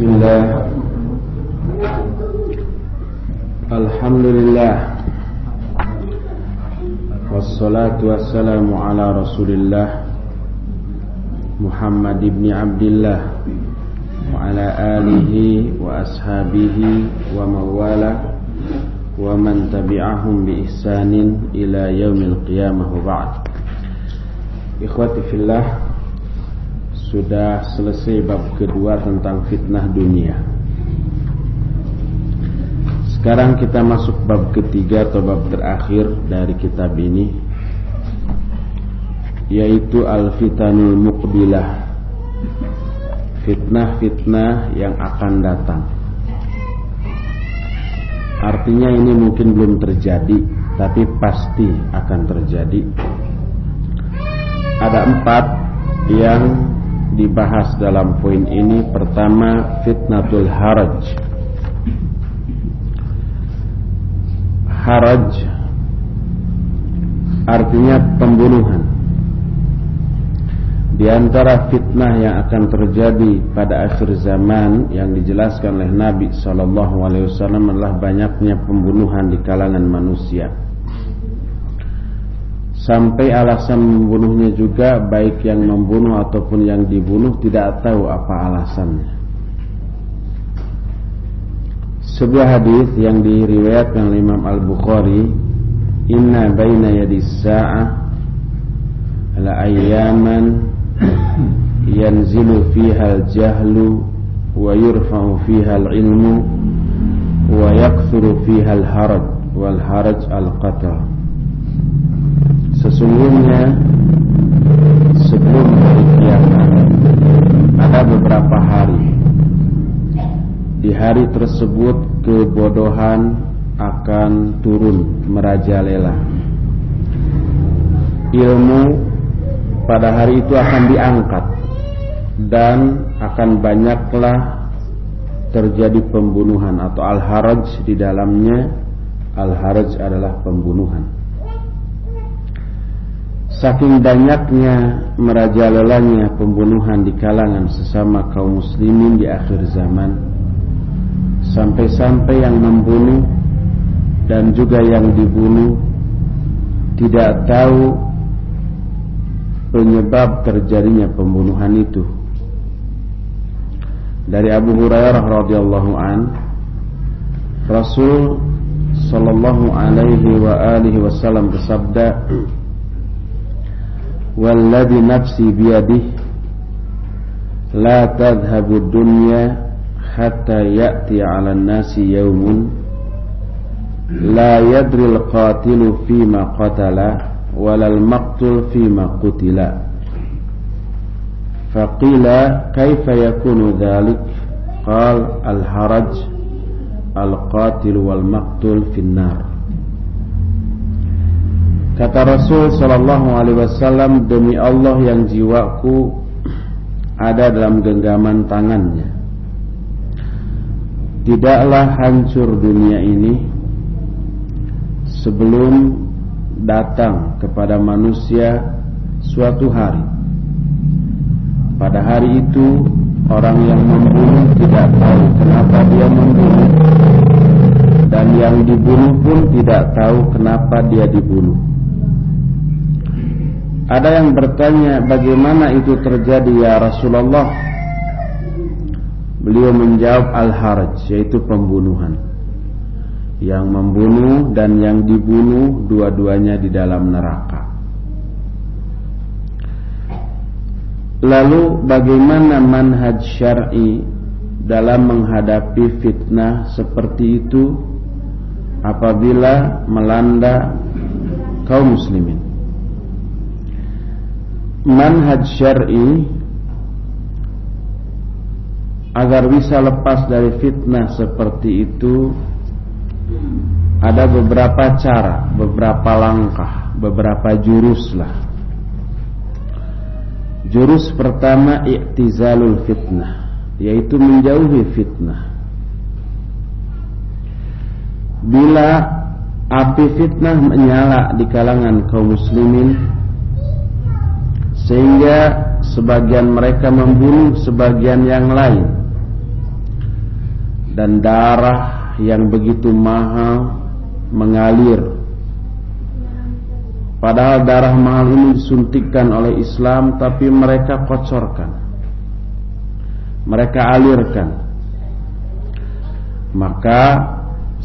Bismillah. Alhamdulillah. Wassalatu wassalamu ala Rasulillah Muhammad ibn Abdillah wa ala alihi wa ashabihi wa mawala wa man tabi'ahum bi ihsanin ila yaumil qiyamah wa ba'd. Ikhwati fillah, sudah selesai bab kedua tentang fitnah dunia. Sekarang kita masuk bab ketiga atau bab terakhir dari kitab ini, yaitu al-fitanul muqbilah, fitnah-fitnah yang akan datang. Artinya ini mungkin belum terjadi, tapi pasti akan terjadi. Ada 4 yang dibahas dalam poin ini. Pertama, fitnatul haraj. Haraj artinya pembunuhan. Di antara fitnah yang akan terjadi pada akhir zaman yang dijelaskan oleh Nabi SAW adalah banyaknya pembunuhan di kalangan manusia. Sampai alasan membunuhnya juga, baik yang membunuh ataupun yang dibunuh tidak tahu apa alasannya. Sebuah hadis yang diriwayatkan oleh Imam Al-Bukhari, inna baina yadis sa'ah ala ayyaman yanzilu fiha al-jahlu wa yurfa'u fiha al-ilmu wa yakthuru fiha al-haraj wal haraj al-qatl. Sesungguhnya sebelum hari kiamat ada beberapa hari. Di hari tersebut kebodohan akan turun merajalela. Ilmu pada hari itu akan diangkat dan akan banyaklah terjadi pembunuhan atau al-haraj di dalamnya. Al-haraj adalah pembunuhan. Saking banyaknya merajalelanya pembunuhan di kalangan sesama kaum muslimin di akhir zaman, sampai-sampai yang membunuh dan juga yang dibunuh tidak tahu penyebab terjadinya pembunuhan itu. Dari Abu Hurairah radhiyallahu an, Rasul sallallahu alaihi wa alihi wasallam bersabda, walladhi nafsi biyadihi la tadhhabu dunya hatta ya'ti 'ala an-nasi yawmun la yadri al-qatilu fima qatala wala al-maqtul fima qutila. Faqila kaifa yakunu dhalik? Qala al-haraj al-qatil wal-maqtul fin-nar. Kata Rasul sallallahu alaihi wasallam, demi Allah yang jiwaku ada dalam genggaman tangannya, tidaklah hancur dunia ini sebelum datang kepada manusia suatu hari. Pada hari itu orang yang membunuh tidak tahu kenapa dia membunuh, dan yang dibunuh pun tidak tahu kenapa dia dibunuh. Ada yang bertanya, bagaimana itu terjadi ya Rasulullah? Beliau menjawab, al-haraj, yaitu pembunuhan. Yang membunuh dan yang dibunuh dua-duanya di dalam neraka. Lalu bagaimana manhaj syar'i dalam menghadapi fitnah seperti itu apabila melanda kaum muslimin? Manhaj syar'i agar bisa lepas dari fitnah seperti itu ada beberapa cara, beberapa langkah, beberapa jurus lah. Jurus pertama, i'tizalul fitnah, yaitu menjauhi fitnah. Bila api fitnah menyala di kalangan kaum muslimin sehingga sebagian mereka membunuh sebagian yang lain, dan darah yang begitu mahal mengalir. Padahal darah mahal ini disuntikkan oleh Islam, tapi mereka kocorkan, mereka alirkan. Maka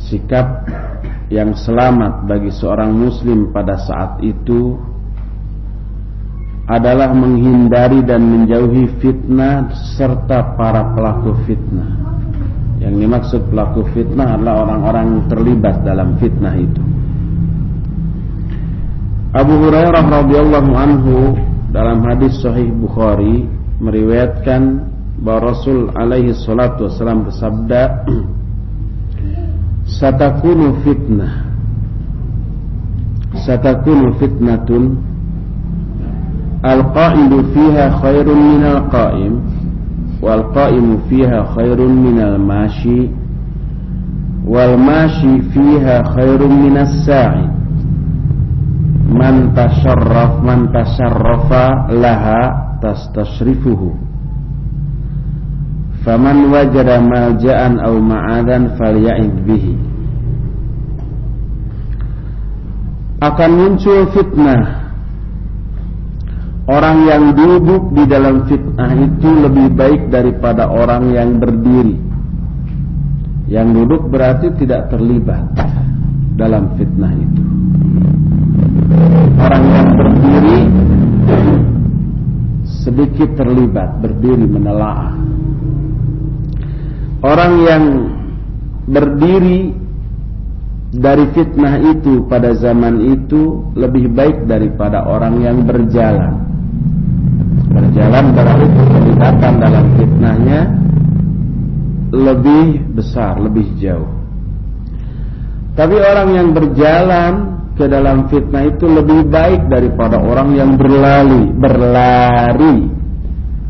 sikap yang selamat bagi seorang muslim pada saat itu adalah menghindari dan menjauhi fitnah serta para pelaku fitnah. Yang dimaksud pelaku fitnah adalah orang-orang yang terlibat dalam fitnah itu. Abu Hurairah radhiyallahu anhu dalam hadis Sahih Bukhari meriwayatkan bahwa Rasul alaihi salatu wasallam bersabda, "Satakunu fitnatun al-qa'idu fiha khairun minal qa'im wal qa'imu fiha khairun minal mashi wal mashi fiha khairun minas sa'i man tasharrafa laha tastashrifuhu faman wajada malja'an aw ma'adan falya'id bihi." Akan muncul fitnah. Orang yang duduk di dalam fitnah itu lebih baik daripada orang yang berdiri. Yang duduk berarti tidak terlibat dalam fitnah itu. Orang yang berdiri sedikit terlibat, berdiri menelaah. Orang yang berdiri dari fitnah itu pada zaman itu lebih baik daripada orang yang berjalan. Berjalan berarti keterlibatan dalam fitnahnya lebih besar, lebih jauh. Tapi orang yang berjalan ke dalam fitnah itu lebih baik daripada orang yang berlari.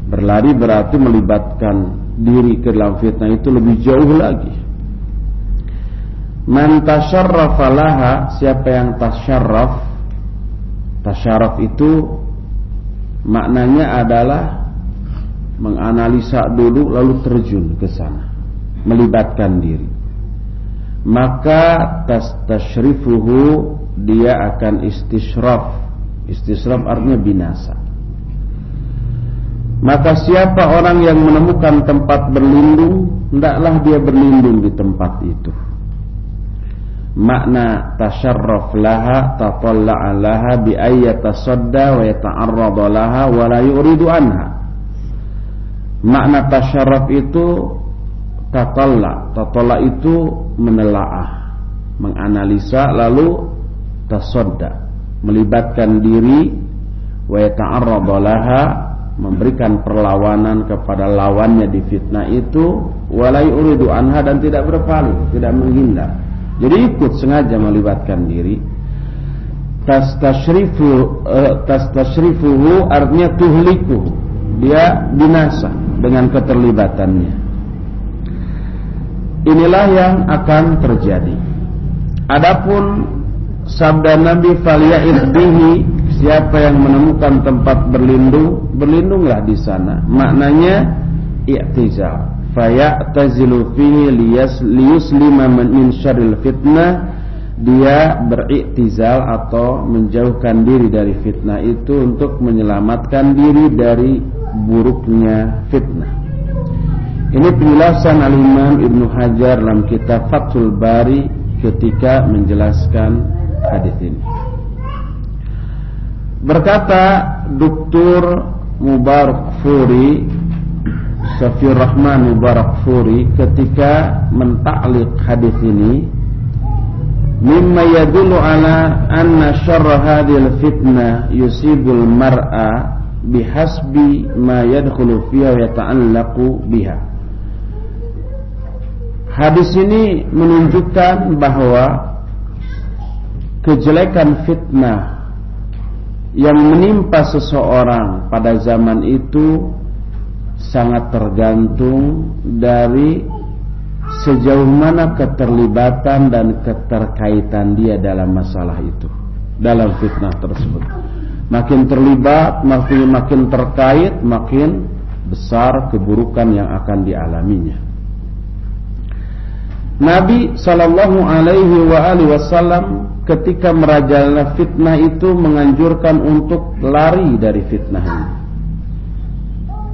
Berlari berarti melibatkan diri ke dalam fitnah itu lebih jauh lagi. Man tasyarrafa laha, siapa yang tasyarraf. Tasyarraf itu maknanya adalah menganalisa dulu lalu terjun ke sana, melibatkan diri. Maka tashrifuhu, dia akan istishraf. Istishraf artinya binasa. Maka siapa orang yang menemukan tempat berlindung, hendaklah dia berlindung di tempat itu. Makna tasyarraf laha tatalla'a laha bi ayyatasadda wa yata'arrada laha wa la yuridu anha. Makna tasyarraf itu tatalla itu menelaah, menganalisa, lalu tasadda melibatkan diri, wa yata'arrada laha memberikan perlawanan kepada lawannya di fitnah itu, wa la yuridu anha dan tidak berpaling, tidak menghindar. Jadi ikut sengaja melibatkan diri. Tastashrifuhu artinya tuhlikuhu, dia binasa dengan keterlibatannya. Inilah yang akan terjadi. Adapun sabda Nabi falya'id bihi, siapa yang menemukan tempat berlindung, berlindunglah di sana. Maknanya i'tizal. Faya'tazilu fihi liyuslima min syarril fitnah, dia beriktizal atau menjauhkan diri dari fitnah itu untuk menyelamatkan diri dari buruknya fitnah. Ini penjelasan Al-Imam Ibnu Hajar dalam kitab Fathul Bari ketika menjelaskan hadis ini. Berkata Dr. Mubarakfuri, Safiur Rahman Mubarakfuri, ketika mentaklik hadis ini, mimma yadullu ala anna syarra hadhil fitnah yusibul mar'a bihasbi ma yadkhulu fiha wa yata'allaqu biha. Hadis ini menunjukkan bahwa kejelekan fitnah yang menimpa seseorang pada zaman itu sangat tergantung dari sejauh mana keterlibatan dan keterkaitan dia dalam masalah itu, dalam fitnah tersebut. Makin terlibat, makin terkait, makin besar keburukan yang akan dialaminya. Nabi sallallahu alaihi wasallam ketika merajalela fitnah itu menganjurkan untuk lari dari fitnah ini,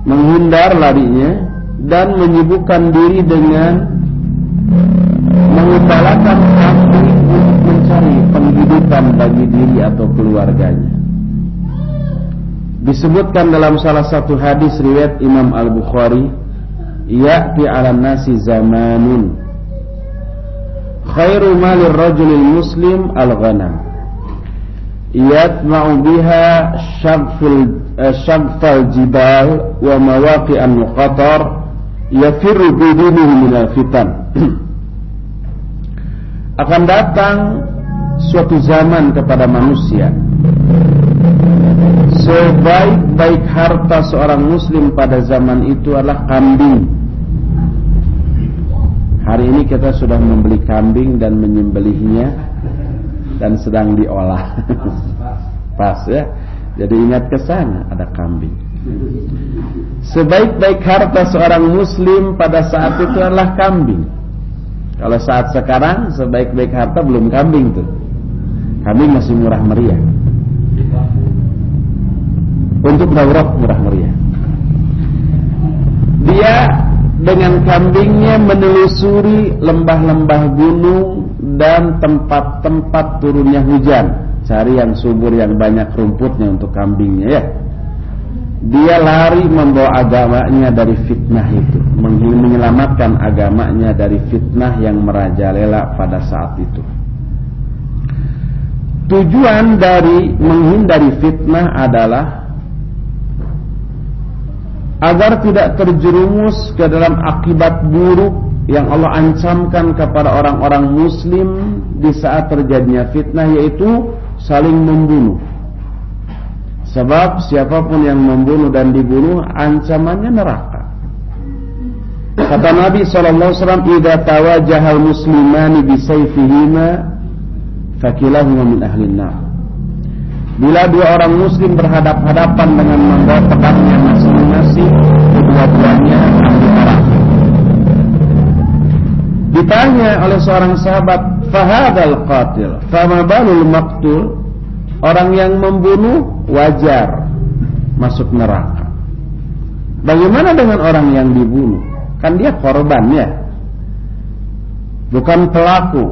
menghindar larinya dan menyibukkan diri dengan mengutarakan hati untuk mencari penghidupan bagi diri atau keluarganya. Disebutkan dalam salah satu hadis riwayat Imam Al-Bukhari, ya'ti 'alan nasi zamanun khairu malir rajulil muslim al-ghanam yatma'u biha syagfal jibal wa mawaqi'an qatar yafirru bidinihi minal fitan. Akan datang suatu zaman kepada manusia, sebaik-baik harta seorang muslim pada zaman itu adalah kambing. Hari ini kita sudah membeli kambing dan menyembelihnya dan sedang diolah. Pas ya. Jadi ingat ke sana, ada kambing. Sebaik-baik harta seorang muslim pada saat itu adalah kambing. Kalau saat sekarang sebaik-baik harta belum kambing tuh. Kambing masih murah meriah. Untuk daurah murah meriah. Dia dengan kambingnya menelusuri lembah-lembah gunung dan tempat-tempat turunnya hujan, cari yang subur yang banyak rumputnya untuk kambingnya ya. Dia lari membawa agamanya dari fitnah itu, menyelamatkan agamanya dari fitnah yang merajalela pada saat itu. Tujuan dari menghindari fitnah adalah agar tidak terjerumus ke dalam akibat buruk yang Allah ancamkan kepada orang-orang muslim di saat terjadinya fitnah, yaitu saling membunuh. Sebab siapapun yang membunuh dan dibunuh ancamannya neraka. Kata Nabi SAW, "Idza tawajjahal muslimani bisayfihima fakilahuma min ahlin nar." Bila dua orang muslim berhadap-hadapan dengan membawa pedangnya masing-masing, kedua-duanya ahli neraka. Ditanya oleh seorang sahabat, "Fahadal qatil, fama balul maqtul?" Orang yang membunuh wajar masuk neraka. Bagaimana dengan orang yang dibunuh? Kan dia korban ya, bukan pelaku.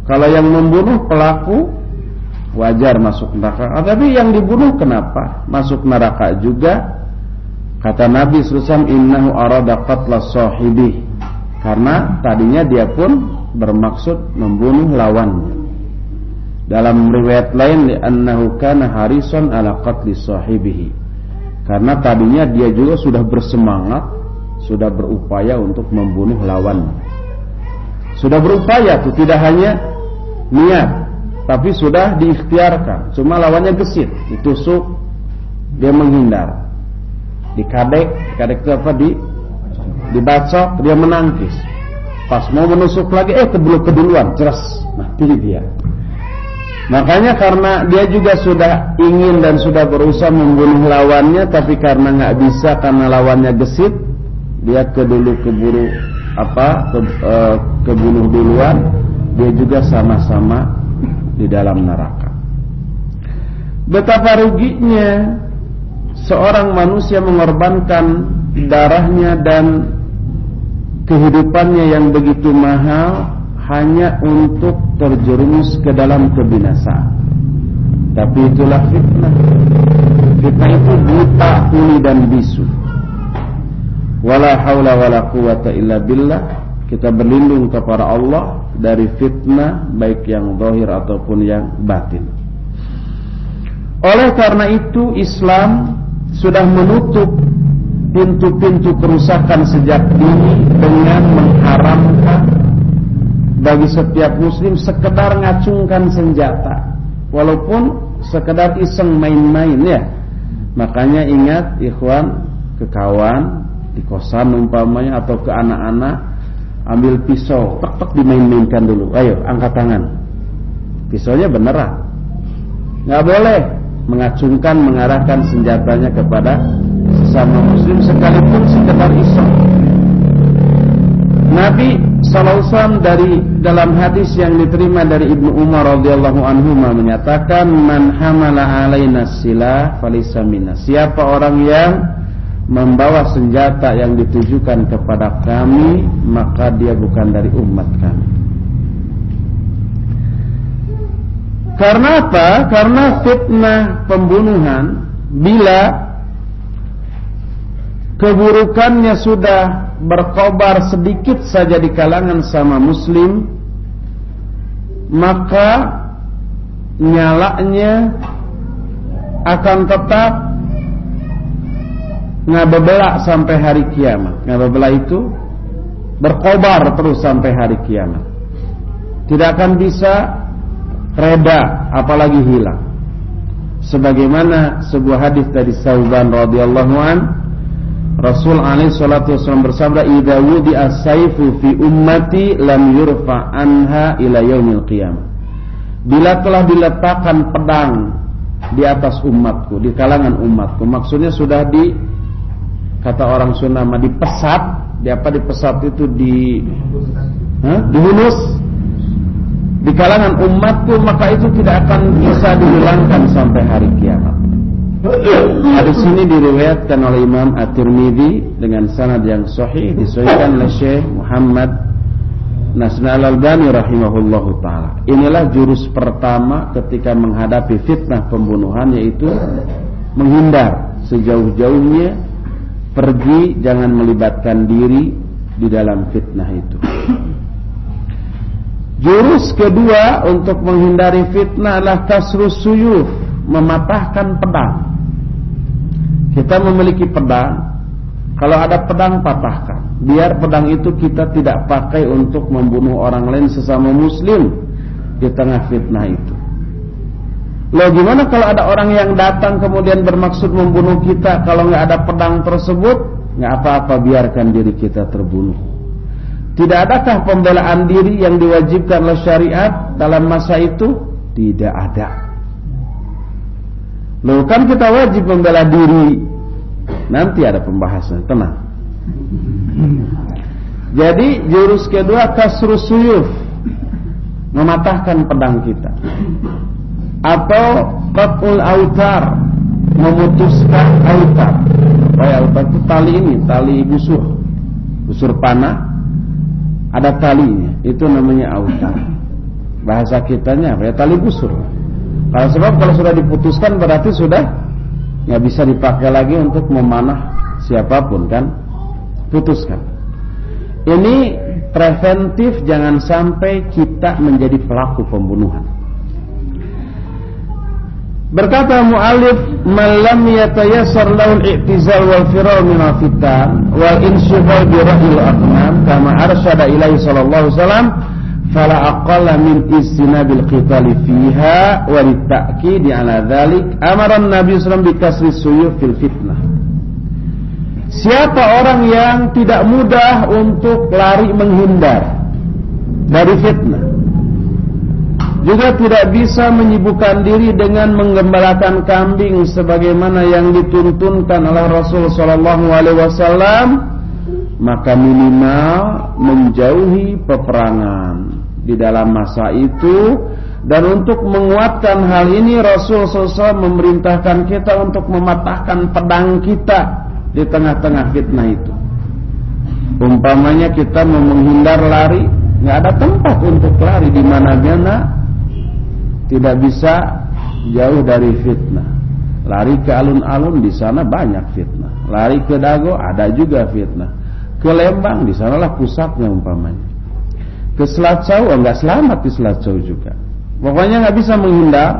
Kalau yang membunuh pelaku, wajar masuk neraka. Tapi yang dibunuh kenapa masuk neraka juga? Kata Nabi SAW, "Innahu arada qatla sahibih." Karena tadinya dia pun bermaksud membunuh lawannya. Dalam riwayat lain, li'annahu kana harisan ala qatli sahibihi. Karena tadinya dia juga sudah bersemangat, sudah berupaya untuk membunuh lawannya. Sudah berupaya tuh, tidak hanya niat, tapi sudah diikhtiarkan. Cuma lawannya gesit, ditusuk, dia menghindar. Dikadek itu apa? Dibacok, dia menangkis. Pas mau menusuk lagi, keburu keduluan, ceras, mati dia. Makanya karena dia juga sudah ingin dan sudah berusaha membunuh lawannya, tapi karena nggak bisa karena lawannya gesit, dia keburu kebunuh duluan. Dia juga sama-sama di dalam neraka. Betapa ruginya seorang manusia mengorbankan darahnya dan kehidupannya yang begitu mahal hanya untuk terjerumus ke dalam kebinasaan. Tapi itulah fitnah. Fitnah itu buta, tuli dan bisu. Wala haula wala quwata illa billah. Kita berlindung kepada Allah dari fitnah, baik yang zahir ataupun yang batin. Oleh karena itu Islam sudah menutup pintu-pintu kerusakan sejak dini dengan mengharamkan bagi setiap muslim sekedar ngacungkan senjata, walaupun sekedar iseng main-main ya. Makanya ingat ikhwan, ke kawan di kosan umpamanya atau ke anak-anak, ambil pisau, tek-tek dimain-mainkan dulu. Ayo angkat tangan, pisaunya beneran. Nggak boleh mengacungkan, mengarahkan senjatanya kepada sesama muslim sekalipun sekedar iseng. Nabi sallallahu dari dalam hadis yang diterima dari Ibnu Umar radhiyallahu anhu menyatakan, man hamala alaina silah falaysa minna. Siapa orang yang membawa senjata yang ditujukan kepada kami, maka dia bukan dari umat kami. Karena apa? Karena fitnah pembunuhan, bila keburukannya sudah berkobar sedikit saja di kalangan sama muslim, maka nyalanya akan tetap ngabebela sampai hari kiamat. Ngabebela itu berkobar terus sampai hari kiamat, tidak akan bisa reda apalagi hilang. Sebagaimana sebuah hadis dari Sauban radhiyallahu an, Rasul alaihi salatu wasallam bersabda, "Idza wudi'a as-sayfu fi ummati lam yurfa anha ila yaumil qiyamah." Bila telah diletakkan pedang di atas umatku, di kalangan umatku, maksudnya sudah di, kata orang Sunda mah dipesat, dipesat itu dihunus di kalangan umatku, maka itu tidak akan bisa dihilangkan sampai hari kiamat. Hadis ini diriwayatkan oleh Imam At-Tirmidzi dengan sanad yang sahih, disahihkan oleh Syekh Muhammad Nasr Al-Albani rahimahullahu taala. Inilah jurus pertama ketika menghadapi fitnah pembunuhan, yaitu menghindar sejauh-jauhnya, pergi, jangan melibatkan diri di dalam fitnah itu. Jurus kedua untuk menghindari fitnah adalah kasrus suyuf, mematahkan pedang. Kita memiliki pedang, kalau ada pedang patahkan. Biar pedang itu kita tidak pakai untuk membunuh orang lain sesama muslim di tengah fitnah itu. Loh, gimana kalau ada orang yang datang kemudian bermaksud membunuh kita? Kalau nggak ada pedang tersebut, nggak apa-apa, biarkan diri kita terbunuh. Tidak adakah pembelaan diri yang diwajibkan oleh syariat dalam masa itu? Tidak ada. Loh, kan kita wajib membela diri. Nanti ada pembahasan, tenang. Jadi jurus kedua kasrus suyuf, mematahkan pedang kita. Atau qat'ul autar, memutuskan autar. Autar itu tali ini, tali busur panah, ada talinya, itu namanya autar. Bahasa kitanya apa ya? Tali busur. Kalau sudah diputuskan berarti sudah nggak bisa dipakai lagi untuk memanah siapapun, kan? Putuskan. Ini preventif, jangan sampai kita menjadi pelaku pembunuhan. Berkata mu'allif, "Man lam yatayassar lahu al-i'tizal wal firar min al-fitan wal insyghal bi ra'yil aqnam kama arsyada ilaihi sallallahu alaihi wasallam fala aqalla min istinabil qitali fiha wa litta'kidi ala dhalik amara an-nabi sallallahu alaihi wasallam bi kasri suyuf fil fitnah." Siapa orang yang tidak mudah untuk lari menghindar dari fitnah, juga tidak bisa menyibukkan diri dengan menggembalakan kambing sebagaimana yang dituntunkan oleh Rasul sallallahu alaihi wasallam, maka minimal menjauhi peperangan di dalam masa itu. Dan untuk menguatkan hal ini, Rasul SAW memerintahkan kita untuk mematahkan pedang kita di tengah-tengah fitnah itu. Umpamanya kita mau menghindar lari, nggak ada tempat untuk lari di mana-mana, tidak bisa jauh dari fitnah. Lari ke alun-alun, di sana banyak fitnah. Lari ke Dago, ada juga fitnah. Ke Lembang, di sanalah pusatnya umpamanya. Ke Selat Cao, nggak selamat di Selat Cao juga. Pokoknya nggak bisa menghindar,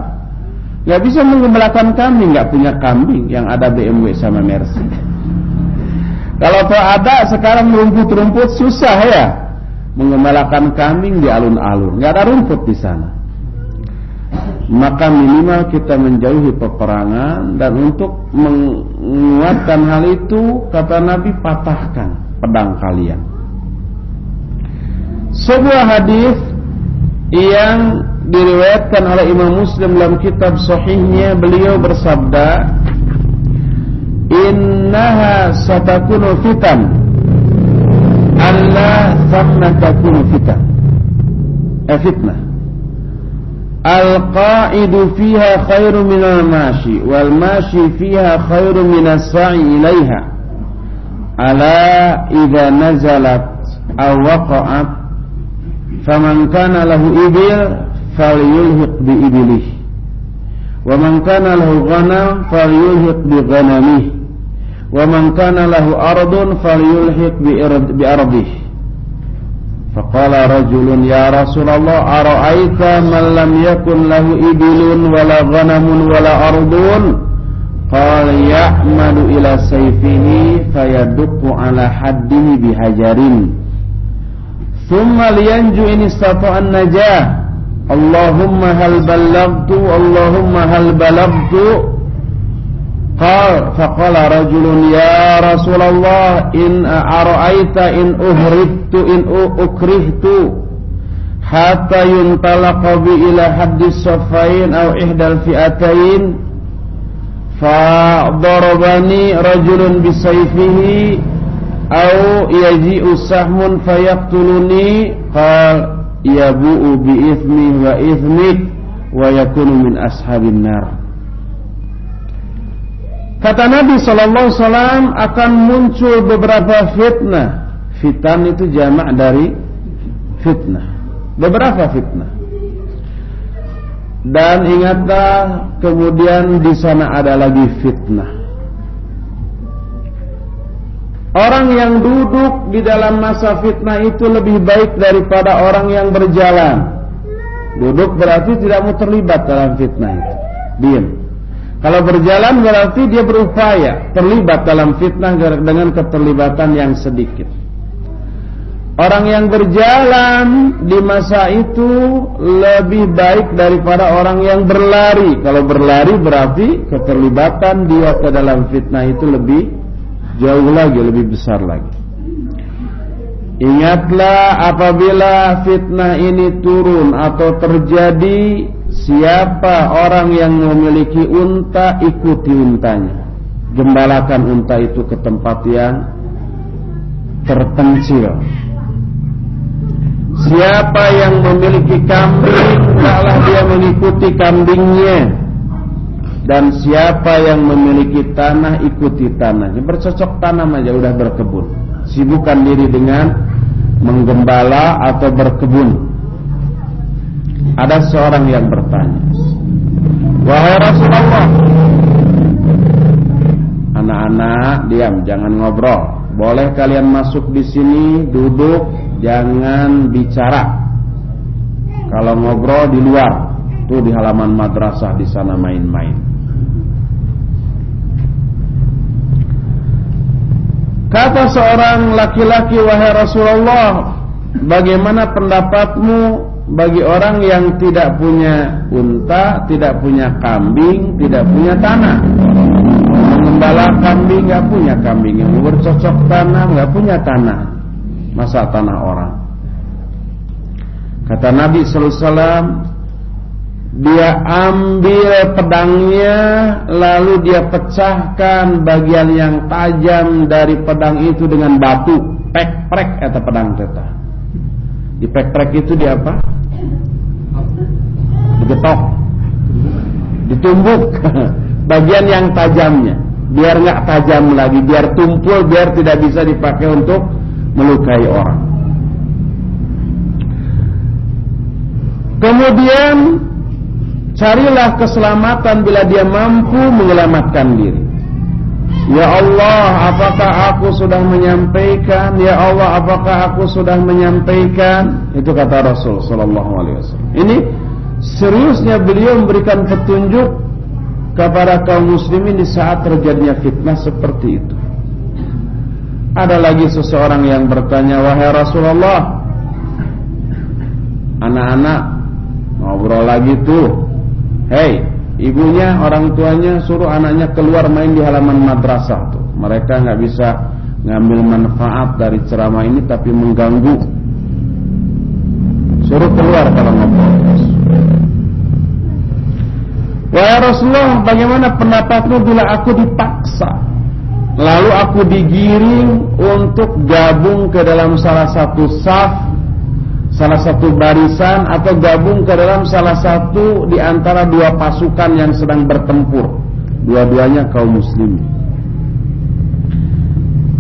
nggak bisa menggembalakan kambing, nggak punya kambing, yang ada BMW sama Mercy. Kalau tuh ada sekarang rumput-rumput susah ya, menggembalakan kambing di alun-alun, nggak ada rumput di sana. Maka minimal kita menjauhi peperangan. Dan untuk menguatkan hal itu, kata Nabi, patahkan pedang kalian. Sebuah hadis yang diriwayatkan oleh Imam Muslim dalam kitab sahihnya, beliau bersabda, "Innaha satakunu fitan alla thamma takunu fitnah. Al-qa'idu fiha khairu minal mashi wal mashi fiha khairu minas sa'i ilaiha. Ala idza nazalat aw waqa'at faman kana lahu ibil falyulhiq bi ibilih wa man kana lahu ghanam falyulhiq bi ghanamih wa man kana lahu ardun falyulhiq bi ardih. Faqala rajulun ya Rasulullah ara'aita man lam yakun lahu ibilun wala ghanamun wala ardun. Qala ya'madu ila sayfihi fayaduqu ala haddihi bihajarin thumma liyanju in istata'an najah. Allahumma hal balagtu. Qala faqala rajulun ya Rasulullah in ara'aita in ukrihtu hatta yuntalaqa bi ila haddis safain aw ihdal fi'atain fa darabani rajulun bisayfihi aw yaji'u sahmun fayaqtuluni qala yabu'u bi ithmi wa ithmik wa yakunu min ashabin nar. Kata Nabi SAW akan muncul beberapa fitnah. Fitan itu jamak dari fitnah. Beberapa fitnah. Dan ingatlah kemudian di sana ada lagi fitnah. Orang yang duduk di dalam masa fitnah itu lebih baik daripada orang yang berjalan. Duduk berarti tidak mau terlibat dalam fitnah itu. Diam. Kalau berjalan berarti dia berupaya terlibat dalam fitnah dengan keterlibatan yang sedikit. Orang yang berjalan di masa itu lebih baik daripada orang yang berlari. Kalau berlari berarti keterlibatan dia ke dalam fitnah itu lebih jauh lagi, lebih besar lagi. Ingatlah apabila fitnah ini turun atau terjadi, siapa orang yang memiliki unta, ikuti untanya. Gembalakan unta itu ke tempat yang terpencil. Siapa yang memiliki kambing, hendaklah dia mengikuti kambingnya. Dan siapa yang memiliki tanah, ikuti tanahnya. Bercocok tanam aja, udah berkebun. Sibukkan diri dengan menggembala atau berkebun. Ada seorang yang bertanya, wahai Rasulullah, anak-anak diam, jangan ngobrol. Boleh kalian masuk di sini, duduk, jangan bicara. Kalau ngobrol di luar, tuh di halaman madrasah di sana main-main. Kata seorang laki-laki, wahai Rasulullah, bagaimana pendapatmu bagi orang yang tidak punya unta, tidak punya kambing, tidak punya tanah? Mengembala kambing, nggak punya kambing. Yang bercocok tanam, nggak punya tanah. Masa tanah orang? Kata Nabi SAW, dia ambil pedangnya, lalu dia pecahkan bagian yang tajam dari pedang itu dengan batu. Pek-prek atau pedang teta. Di pek-prek itu dia apa? Digetok, ditumbuk bagian yang tajamnya, biar nggak tajam lagi, biar tumpul, biar tidak bisa dipakai untuk melukai orang. Kemudian carilah keselamatan bila dia mampu menyelamatkan diri. Ya Allah, apakah aku sudah menyampaikan? Ya Allah, apakah aku sudah menyampaikan? Itu kata Rasul sallallahu alaihi wasallam. Ini seriusnya beliau memberikan petunjuk kepada kaum muslimin di saat terjadinya fitnah seperti itu. Ada lagi seseorang yang bertanya, wahai Rasulullah, anak-anak ngobrol lagi tuh. Hei, ibunya, orang tuanya suruh anaknya keluar main di halaman madrasah tuh. Mereka nggak bisa ngambil manfaat dari ceramah ini, tapi mengganggu. Suruh keluar kalau ngobrol. Wahai Rasulullah, bagaimana pendapatmu bila aku dipaksa lalu aku digiring untuk gabung ke dalam salah satu saf, salah satu barisan, atau gabung ke dalam salah satu di antara dua pasukan yang sedang bertempur, dua-duanya kaum muslimin.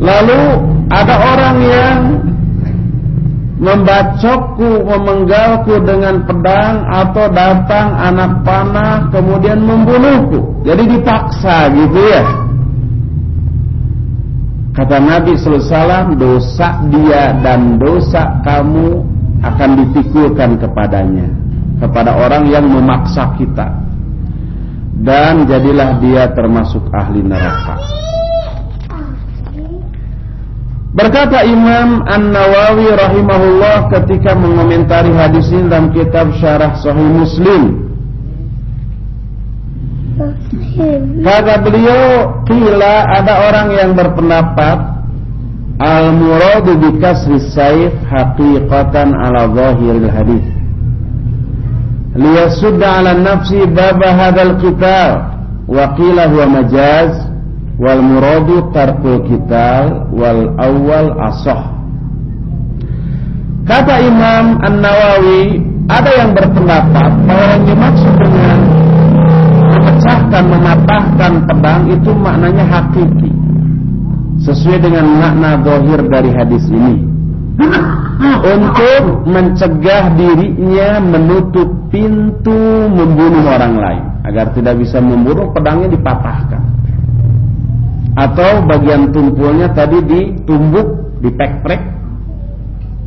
Lalu ada orang yang membacokku, memenggalku dengan pedang, atau datang anak panah kemudian membunuhku. Jadi dipaksa gitu ya. Kata Nabi sallallahu alaihi wasallam, dosa dia dan dosa kamu akan dipikulkan kepadanya, kepada orang yang memaksa kita, dan jadilah dia termasuk ahli neraka. Berkata Imam An-Nawawi rahimahullah ketika mengomentari hadis ini dalam kitab Syarah Sahih Muslim, kata beliau, qila, ada orang yang berpendapat, al-muradu bi kasri sayf haqiqatan ala zahiril hadis liyasudda ala nafsi baba hadzal qital, wa qila huwa majaz, wal muradu tarkul qital, wal awwal asah. Kata Imam An-Nawawi, ada yang berpendapat bahwa yang dimaksud dengan memecahkan, mematahkan pedang itu maknanya hakiki, sesuai dengan makna zahir dari hadis ini, untuk mencegah dirinya menutup pintu membunuh orang lain, agar tidak bisa membunuh, pedangnya dipatahkan, atau bagian tumpulnya tadi ditumbuk, dipek-prek,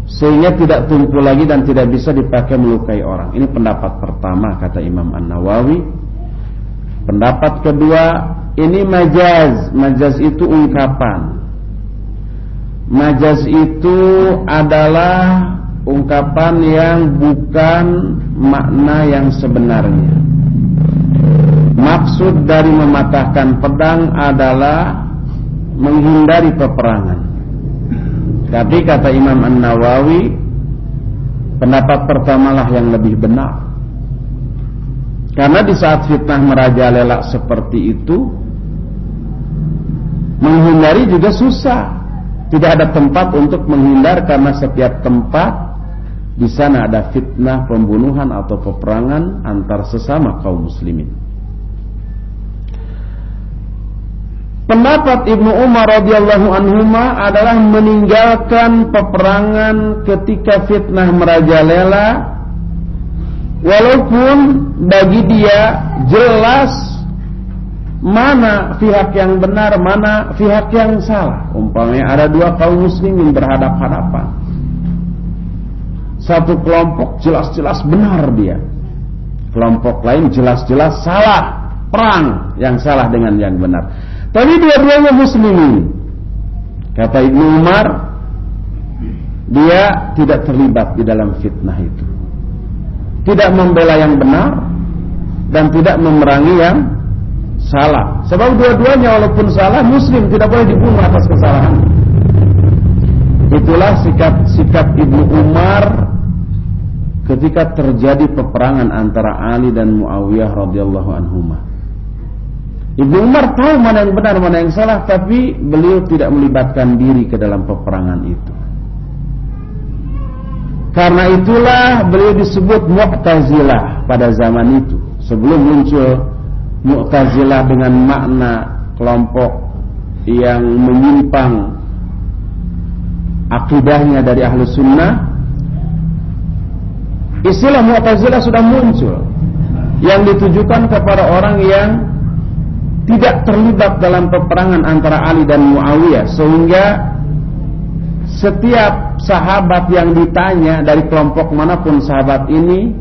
sehingga tidak tumpul lagi dan tidak bisa dipakai melukai orang. Ini pendapat pertama kata Imam An-Nawawi. Pendapat kedua, ini majaz. Majaz itu ungkapan. Majaz itu adalah ungkapan yang bukan makna yang sebenarnya. Maksud dari mematahkan pedang adalah menghindari peperangan. Tapi kata Imam An-Nawawi, pendapat pertamalah yang lebih benar. Karena di saat fitnah merajalela seperti itu, menghindari juga susah. Tidak ada tempat untuk menghindar, karena setiap tempat di sana ada fitnah, pembunuhan atau peperangan antar sesama kaum muslimin. Pendapat Ibnu Umar radhiyallahu anhuma adalah meninggalkan peperangan ketika fitnah merajalela, walaupun bagi dia jelas mana pihak yang benar, mana pihak yang salah. Umpamanya ada dua kaum muslimin berhadap-hadapan, satu kelompok jelas-jelas benar dia, kelompok lain jelas-jelas salah, perang yang salah dengan yang benar. Tapi dua-duanya muslimin. Kata Ibnu Umar, dia tidak terlibat di dalam fitnah itu, tidak membela yang benar dan tidak memerangi yang salah. Sebab dua-duanya walaupun salah, muslim tidak boleh dibunuh atas kesalahan. Itulah sikap Ibnu Umar ketika terjadi peperangan antara Ali dan Muawiyah radhiyallahu anhuma. Ibnu Umar tahu mana yang benar, mana yang salah, tapi beliau tidak melibatkan diri ke dalam peperangan itu. Karena itulah beliau disebut Mu'tazilah pada zaman itu. Sebelum muncul Mu'tazilah dengan makna kelompok yang menyimpang akidahnya dari Ahlus Sunnah, istilah Mu'tazilah sudah muncul, yang ditujukan kepada orang yang tidak terlibat dalam peperangan antara Ali dan Muawiyah, sehingga setiap sahabat yang ditanya dari kelompok manapun sahabat ini,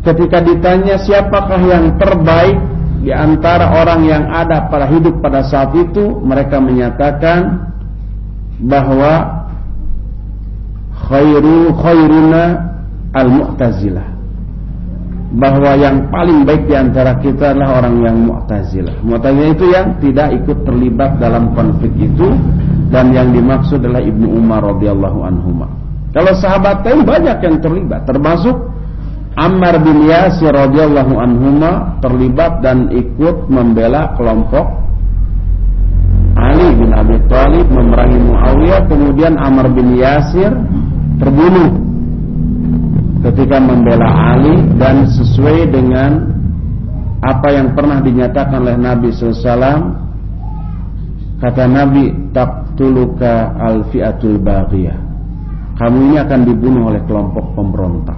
ketika ditanya siapakah yang terbaik di antara orang yang ada pada hidup pada saat itu, mereka menyatakan bahwa khairuna al-Mu'tazilah, bahwa yang paling baik di antara kita adalah orang yang Mu'tazilah. Mu'tazilah itu yang tidak ikut terlibat dalam konflik itu, dan yang dimaksud adalah Ibnu Umar radhiyallahu anhuma. Kalau sahabat lain banyak yang terlibat, termasuk Ammar bin Yasir radhiyallahu anhuma terlibat dan ikut membela kelompok Ali bin Abi Thalib memerangi Muawiyah, kemudian Ammar bin Yasir terbunuh ketika membela Ali, dan sesuai dengan apa yang pernah dinyatakan oleh Nabi SAW. Kata Nabi, taqtuluka al-fi'atul baghiyah, kamu ini akan dibunuh oleh kelompok pemberontak.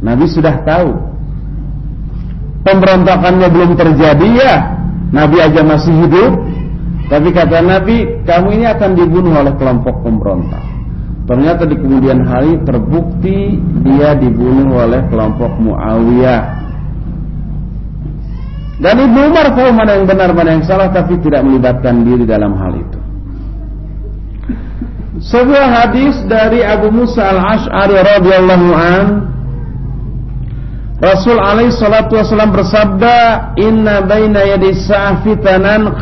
Nabi sudah tahu pemberontakannya belum terjadi, ya Nabi aja masih hidup, tapi kata Nabi, kamu ini akan dibunuh oleh kelompok pemberontak. Ternyata di kemudian hari terbukti dia dibunuh oleh kelompok Muawiyah. Dan Ibnu Umar tahu mana yang benar, mana yang salah, tapi tidak melibatkan diri dalam hal itu. Sebuah hadis dari Abu Musa al-Ash'ari radhiyallahu an, Rasul alaihi salatu wasallam bersabda, inna baina yadi sa'ah fitanan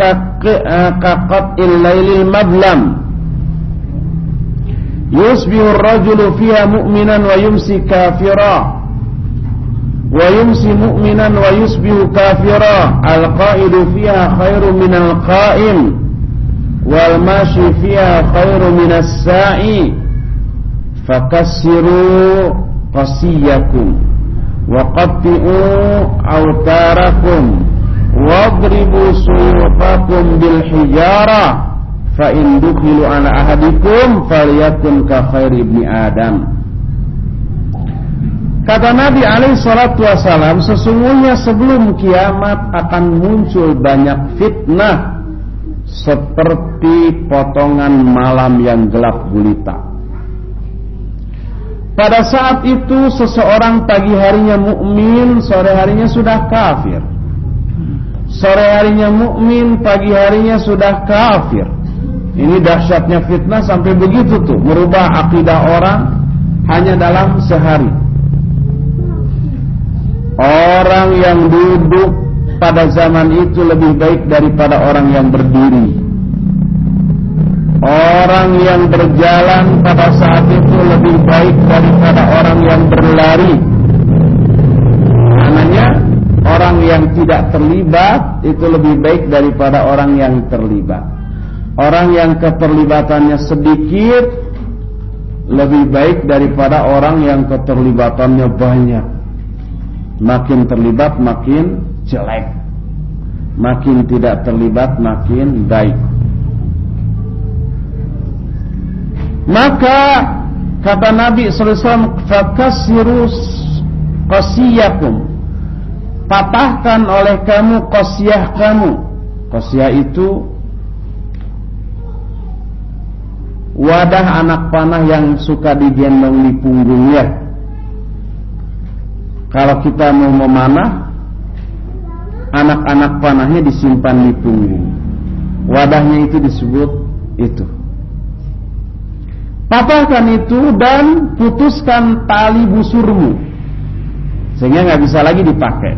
kaqat'il lailil madlam, yusbihu ar-rajulu fiha mu'minan wa yumsi kafira, wa yumsi mu'minan wa yusbihu kafira, al-qa'idu fiha khairu minal qa'im, wal mashi fiha khairu minas sa'i, fakassiru qasiyakum wa qatti'u awtarakum wadribu suyufakum bil hijara, fa in dukhilu ala ahadikum falyakun ka khairi ibni Adam. Kata Nabi alaihi salatu wasalam, sesungguhnya sebelum kiamat akan muncul banyak fitnah seperti potongan malam yang gelap gulita. Pada saat itu seseorang pagi harinya mukmin, sore harinya sudah kafir. Sore harinya mukmin, pagi harinya sudah kafir. Ini dahsyatnya fitnah sampai begitu tuh, merubah akidah orang hanya dalam sehari. Orang yang duduk pada zaman itu lebih baik daripada orang yang berdiri. Orang yang berjalan pada saat itu lebih baik daripada orang yang berlari. Maknanya orang yang tidak terlibat itu lebih baik daripada orang yang terlibat. Orang yang keterlibatannya sedikit lebih baik daripada orang yang keterlibatannya banyak. Makin terlibat makin jelek, makin tidak terlibat makin baik. Maka kata Nabi sallallahu alaihi wasallam, fakassiru qasiyakum, patahkan oleh kamu qasiyah kamu. Qasiyah itu wadah anak panah yang suka digendong di punggungnya. Kalau kita mau memanah, anak-anak panahnya disimpan di punggung. Wadahnya itu disebut itu. Patahkan itu dan putuskan tali busurmu sehingga nggak bisa lagi dipakai.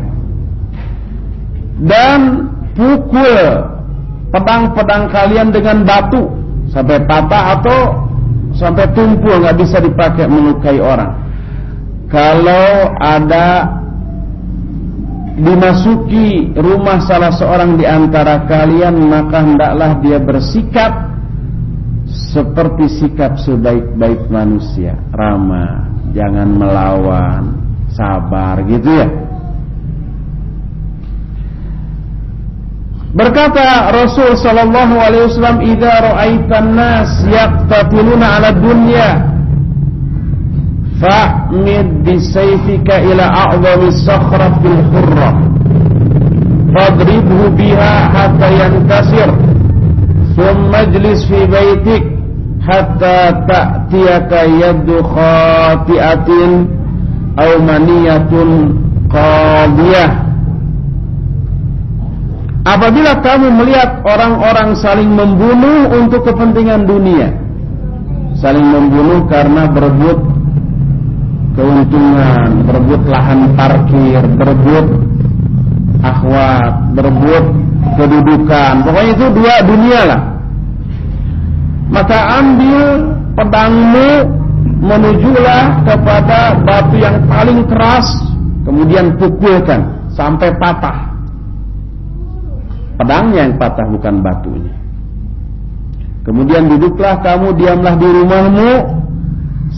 Dan pukul pedang-pedang kalian dengan batu sampai patah atau sampai tumpul, nggak bisa dipakai, melukai orang. Kalau ada dimasuki rumah salah seorang di antara kalian, maka hendaklah dia bersikap seperti sikap sebaik-baik manusia, ramah, jangan melawan, sabar, gitu ya. Berkata Rasul sallallahu alaihi wasallam, "Idza ra'aitan nas yaqtatiluna 'ala dunya, fa'mid bisayfika ila a'zami sakhra fil hurra, fadribhu biha hatta yankasir, thumma ijlis fi baitik hatta ta'tiyaka yaddu khati'atin aw maniyatun qadiyah." Apabila kamu melihat orang-orang saling membunuh untuk kepentingan dunia, saling membunuh karena berebut keuntungan, berebut lahan parkir, berebut akhwat, berebut kedudukan, pokoknya itu dua dunia lah, maka ambil pedangmu, menujulah kepada batu yang paling keras, kemudian pukulkan sampai patah. Pedangnya yang patah, bukan batunya. Kemudian duduklah kamu, diamlah di rumahmu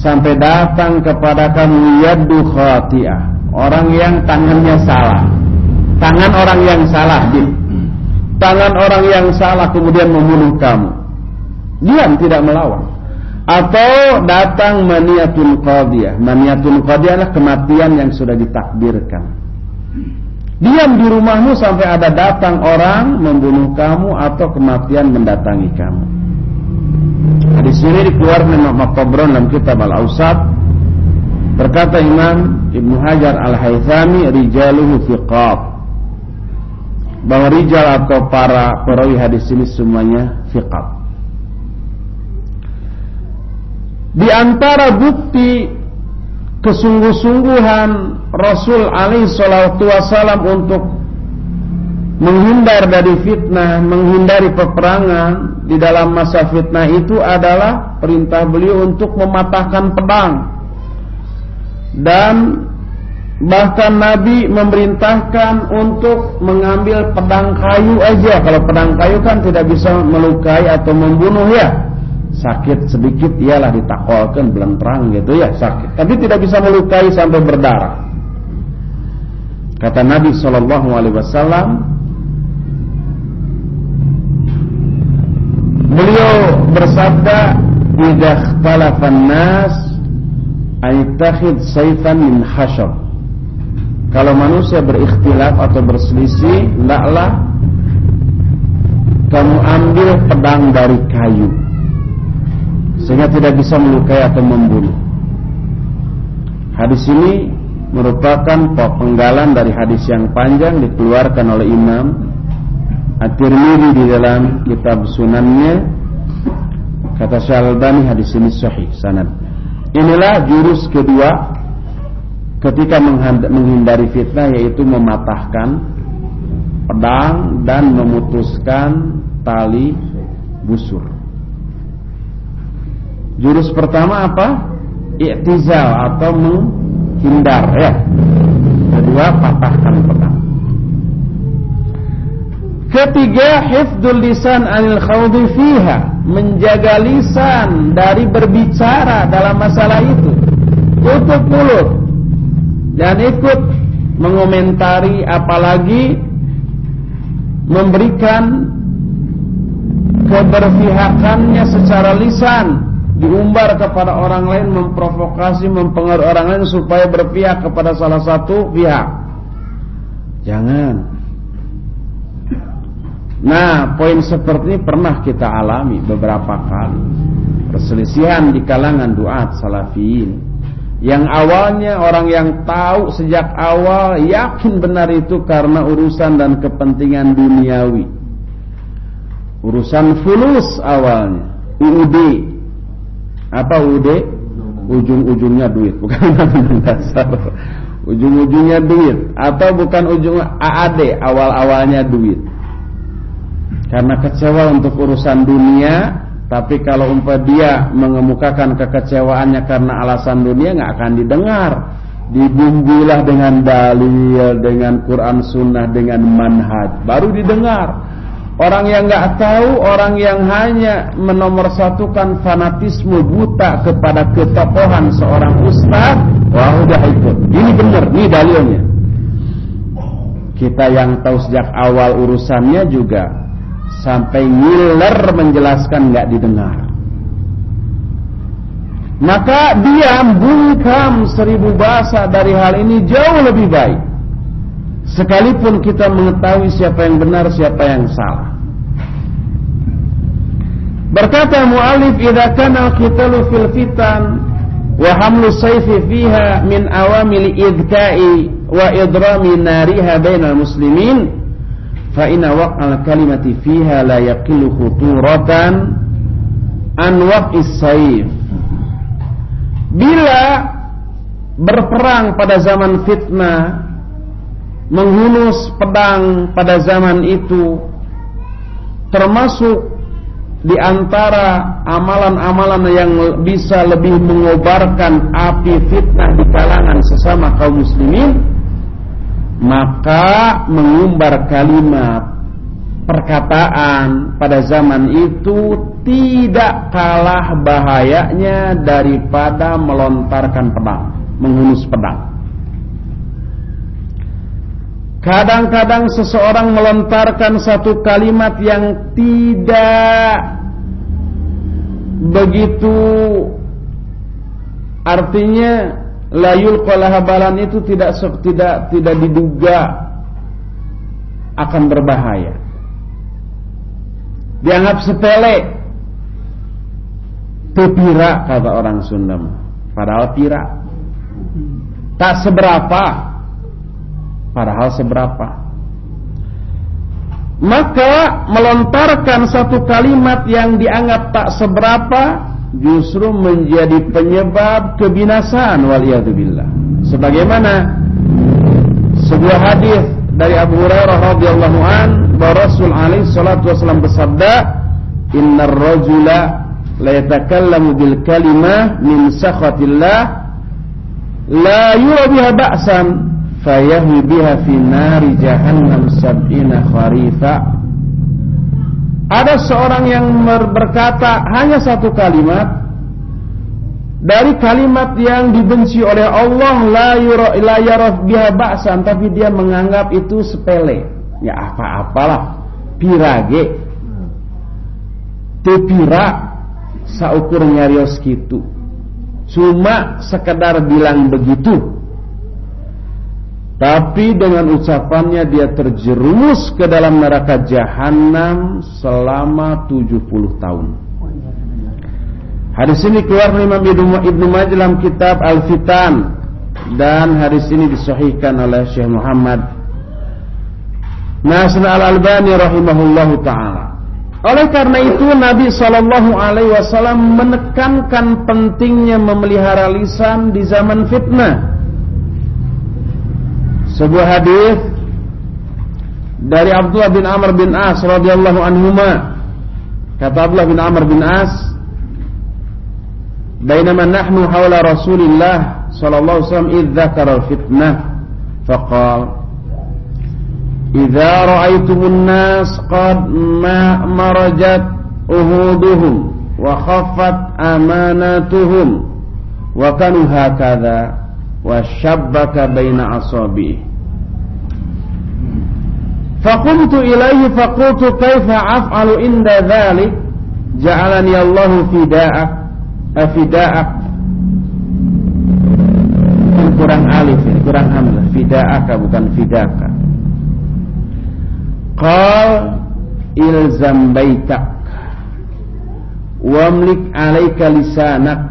sampai datang kepada kamu yaddu khati'ah, orang yang tangannya salah. Tangan orang yang salah, tangan orang yang salah kemudian membunuh kamu. Diam, tidak melawan. Atau datang maniyatul qadiyah. Maniyatul qadiyah adalah kematian yang sudah ditakdirkan. Diam di rumahmu sampai ada datang orang membunuh kamu atau kematian mendatangi kamu. Hadis ini dikeluarkan Imam At-Tabrani dalam kitab Al-Awsat. Berkata Imam Ibnu Hajar Al-Haythami, rijaluhu thiqat, bahwa rijal atau para perawi hadis ini semuanya thiqat. Di antara bukti kesungguh-sungguhan Rasul alaihi salatu wasallam untuk menghindar dari fitnah, menghindari peperangan di dalam masa fitnah itu adalah perintah beliau untuk mematahkan pedang. Dan bahkan Nabi memerintahkan untuk mengambil pedang kayu aja. Kalau pedang kayu kan tidak bisa melukai atau membunuh ya. Sakit sedikit ialah ditakolkan belentrang gitu ya, sakit. Tapi tidak bisa melukai sampai berdarah. Kata Nabi SAW, beliau bersabda, "Idza ikhtalafan nas aytakhid sayfan min khashab." Kalau manusia berikhtilaf atau berselisih, hendaklah kamu ambil pedang dari kayu, sehingga tidak bisa melukai atau membunuh. Hadis ini merupakan penggalan dari hadis yang panjang dikeluarkan oleh Imam At-Tirmidzi di dalam kitab Sunannya. Kata Syalbani, hadis ini sahih sanad. Inilah jurus kedua ketika menghindari fitnah, yaitu mematahkan pedang dan memutuskan tali busur. Jurus pertama apa? I'tizal atau menghindar ya. Kedua, patahkan pedang. Ketiga, hifdzul lisan anil khawdi fiha, menjaga lisan dari berbicara dalam masalah itu. Tutup mulut, jangan ikut mengomentari, apalagi memberikan keberpihakannya secara lisan, diumbar kepada orang lain, memprovokasi, mempengaruhi orang lain supaya berpihak kepada salah satu pihak. Jangan. Nah, poin seperti ini pernah kita alami beberapa kali. Perselisihan di kalangan duat salafiyin, yang awalnya orang yang tahu sejak awal yakin benar itu karena urusan dan kepentingan duniawi, urusan fulus awalnya, UUD. Apa UUD? Ujung-ujungnya duit, bukan dasar. Ujung-ujungnya duit, atau bukan ujung AAD, awal-awalnya duit. Karena kecewa untuk urusan dunia, tapi kalau dia mengemukakan kekecewaannya karena alasan dunia, nggak akan didengar. Dibumbuilah dengan dalil, dengan Quran Sunnah, dengan manhaj, baru didengar. Orang yang nggak tahu, orang yang hanya menomorsatukan fanatisme buta kepada ketokohan seorang ustaz, wah udah ikut. Ini benar, ini dalilnya. Kita yang tahu sejak awal urusannya juga sampai ngiler menjelaskan nggak didengar. Maka diam, bungkam 1000 bahasa dari hal ini jauh lebih baik, sekalipun kita mengetahui siapa yang benar, siapa yang salah. Berkata mu'alif, idza kana al-qitalu fil fitan wa hamlu sayfi fiha min awamil idka'i wa idrami nariha bainal muslimin, fa inna waq'al kalimati fiha la yaqillu khuturatan an waq'is sayf. Bila berperang pada zaman fitnah, menghunus pedang pada zaman itu, termasuk di antara amalan-amalan yang bisa lebih mengobarkan api fitnah di kalangan sesama kaum muslimin, maka mengumbar kalimat perkataan pada zaman itu tidak kalah bahayanya daripada melontarkan pedang, menghunus pedang. Kadang-kadang seseorang melontarkan satu kalimat yang tidak begitu, artinya layul qalahabalan itu tidak diduga akan berbahaya, dianggap sepele, tepira kata orang Sunda, padahal pira, tak seberapa, padahal seberapa. Maka melontarkan satu kalimat yang dianggap tak seberapa justru menjadi penyebab kebinasaan, waliyadzubillah. Sebagaimana sebuah hadis dari Abu Hurairah radhiyallahu an, bahwa Rasul alaihi salatu wasallam bersabda, "Innar rajula la yatakallamu bil kalimah min sakhatillah la yura biha ba'san fayahwi biha fi nari jahannam sab'ina kharifa." Ada seorang yang berkata hanya satu kalimat dari kalimat yang dibenci oleh Allah, la yara biha ba'san, tapi dia menganggap itu sepele. Ya apa-apalah, pirage tepira saukur nyarios kitu, cuma sekedar bilang begitu, tapi dengan ucapannya dia terjerumus ke dalam neraka jahanam selama 70 tahun. Hadis ini keluar dari Imam Ibnu Majah dalam kitab Al-Fitan, dan hadis ini disahihkan oleh Syekh Muhammad Nasir Al-Albani rahimahullahu taala. Oleh karena itu Nabi SAW menekankan pentingnya memelihara lisan di zaman fitnah. Sebuah hadis dari Abdullah bin Amr bin As radhiyallahu anhuma, kata Abdullah bin Amr bin As, "Bainama nahnu hawla Rasulillah sallallahu alaihi wasallam idz dzakara al-fitnah faqala idza ra'aytumun nas qad marajat uhuduhum wa khaffat amanatuhum wa kanu hakadha wa syabbaka baina asabihi faqumtu ilaihi faqultu kaifa af'alu inda dhalik ja'alani Allahu fida'ak afida'ak." Kurang alif, kurang hamzah, fida'aka bukan fidaka. Qal ilzam baitak wamlik alaika lisanak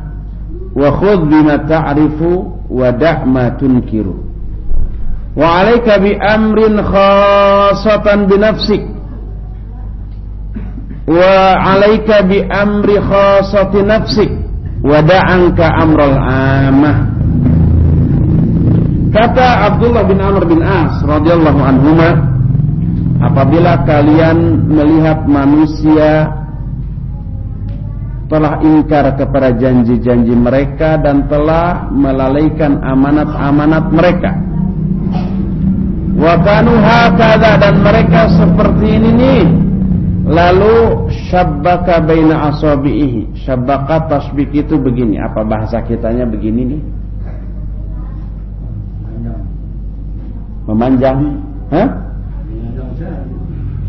wa khudh bima ta'rifu wa da' ma tunkiru wa alaika bi amrin khassatan bi nafsik wa alaika bi amri khassati nafsik wa da'anka amral amah. Kata Abdullah bin Amr bin As radhiyallahu anhuma, apabila kalian melihat manusia telah ingkar kepada janji-janji mereka dan telah melalaikan amanat-amanat mereka, wa kanu hakadha, dan mereka seperti ini nih, lalu syabbaka baina asabihi. Syabbaka tasbik itu begini, apa bahasa kitanya begini nih? Memanjang,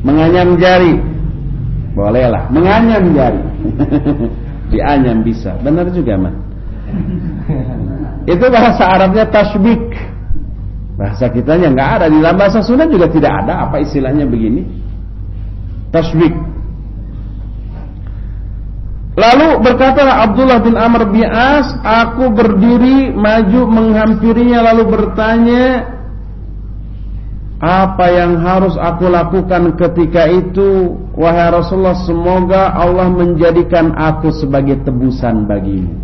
menganyam jari, bolehlah, menganyam jari. Dianyam bisa, benar juga man. Itu bahasa Arabnya tasbik. Bahasa kitanya nggak ada, di dalam bahasa Sunda juga tidak ada apa istilahnya begini, tasbik. Lalu berkatalah Abdullah bin Amr bin As, aku berdiri maju menghampirinya lalu bertanya, apa yang harus aku lakukan ketika itu, wahai Rasulullah, semoga Allah menjadikan aku sebagai tebusan bagimu.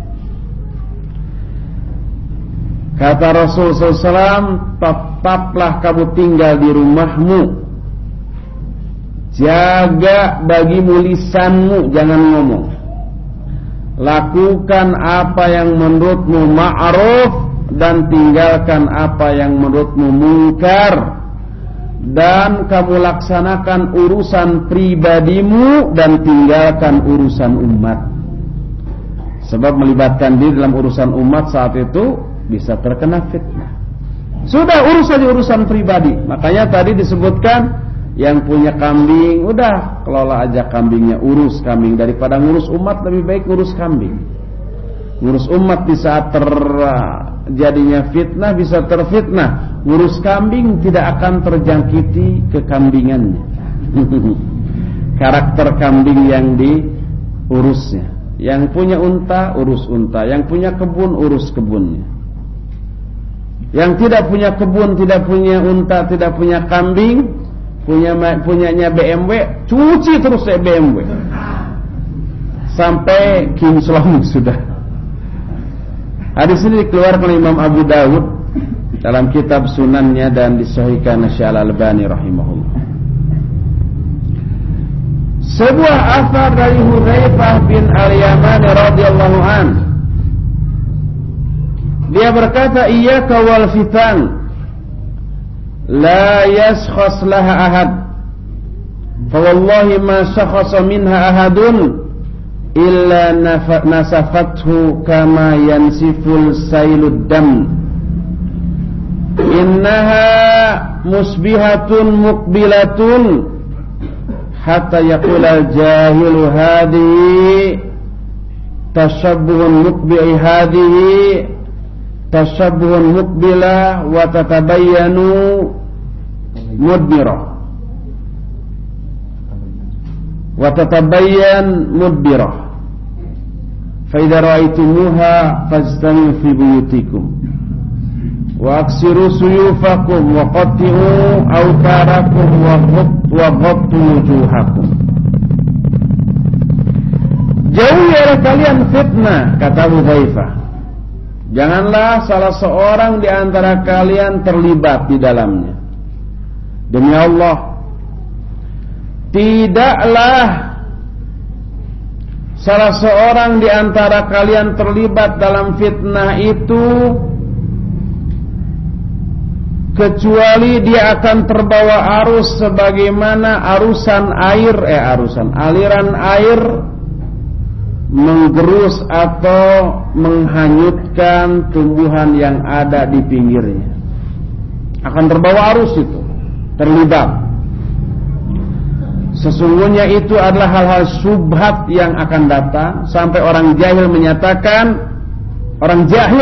Kata Rasulullah SAW, tetaplah kamu tinggal di rumahmu, jaga bagimu lisanmu, jangan ngomong, lakukan apa yang menurutmu ma'ruf dan tinggalkan apa yang menurutmu mungkar. dan kamu laksanakan urusan pribadimu dan tinggalkan urusan umat. Sebab melibatkan diri dalam urusan umat saat itu bisa terkena fitnah. Sudah urus saja urusan pribadi. Makanya tadi disebutkan yang punya kambing, udah kelola aja kambingnya, urus kambing. Daripada ngurus umat lebih baik ngurus kambing. Ngurus umat di saat terjadinya fitnah bisa terfitnah. Ngurus kambing tidak akan terjangkiti kekambingannya. Karakter kambing yang diurusnya. Yang punya unta, urus unta. Yang punya kebun, urus kebunnya. Yang tidak punya kebun, tidak punya unta, tidak punya kambing, punyanya BMW, cuci terus BMW sampai kinclong sudah. Hadis ini dikeluarkan oleh Imam Abu Dawud dalam kitab Sunannya dan disahihkan Syekh Al-Albani rahimahullah. Sebuah asar dari Hudzaifah bin Al-Yaman radhiyallahu an. Dia berkata, "Iyyaka wal fitan, la yaskhas laha ahad. Fa wallahi ma sakhasa minha ahadun illa nasafathu kama yansiful sailud dam. Innaha musbihatun muqbilatun hatta yaqula jahilu hadhihi tashabbuhun muqbi'i hadhihi tashabbuhun muqbila wa tatabayyanu mudbirah wa tatabayyan mudbirah fa idza ra'aytumuha fastami'u fi buyutikum wa aksiru suyufakum wa qatti'u awtarakum wa ghattu wujuhakum." Jauhi oleh kalian fitnah, kata Hudzaifah. Janganlah salah seorang di antara kalian terlibat di dalamnya. Demi Allah, tidaklah salah seorang di antara kalian terlibat dalam fitnah itu kecuali dia akan terbawa arus sebagaimana aliran air menggerus atau menghanyutkan tumbuhan yang ada di pinggirnya. Akan terbawa arus itu, terlibat. Sesungguhnya itu adalah hal-hal syubhat yang akan datang sampai orang jahil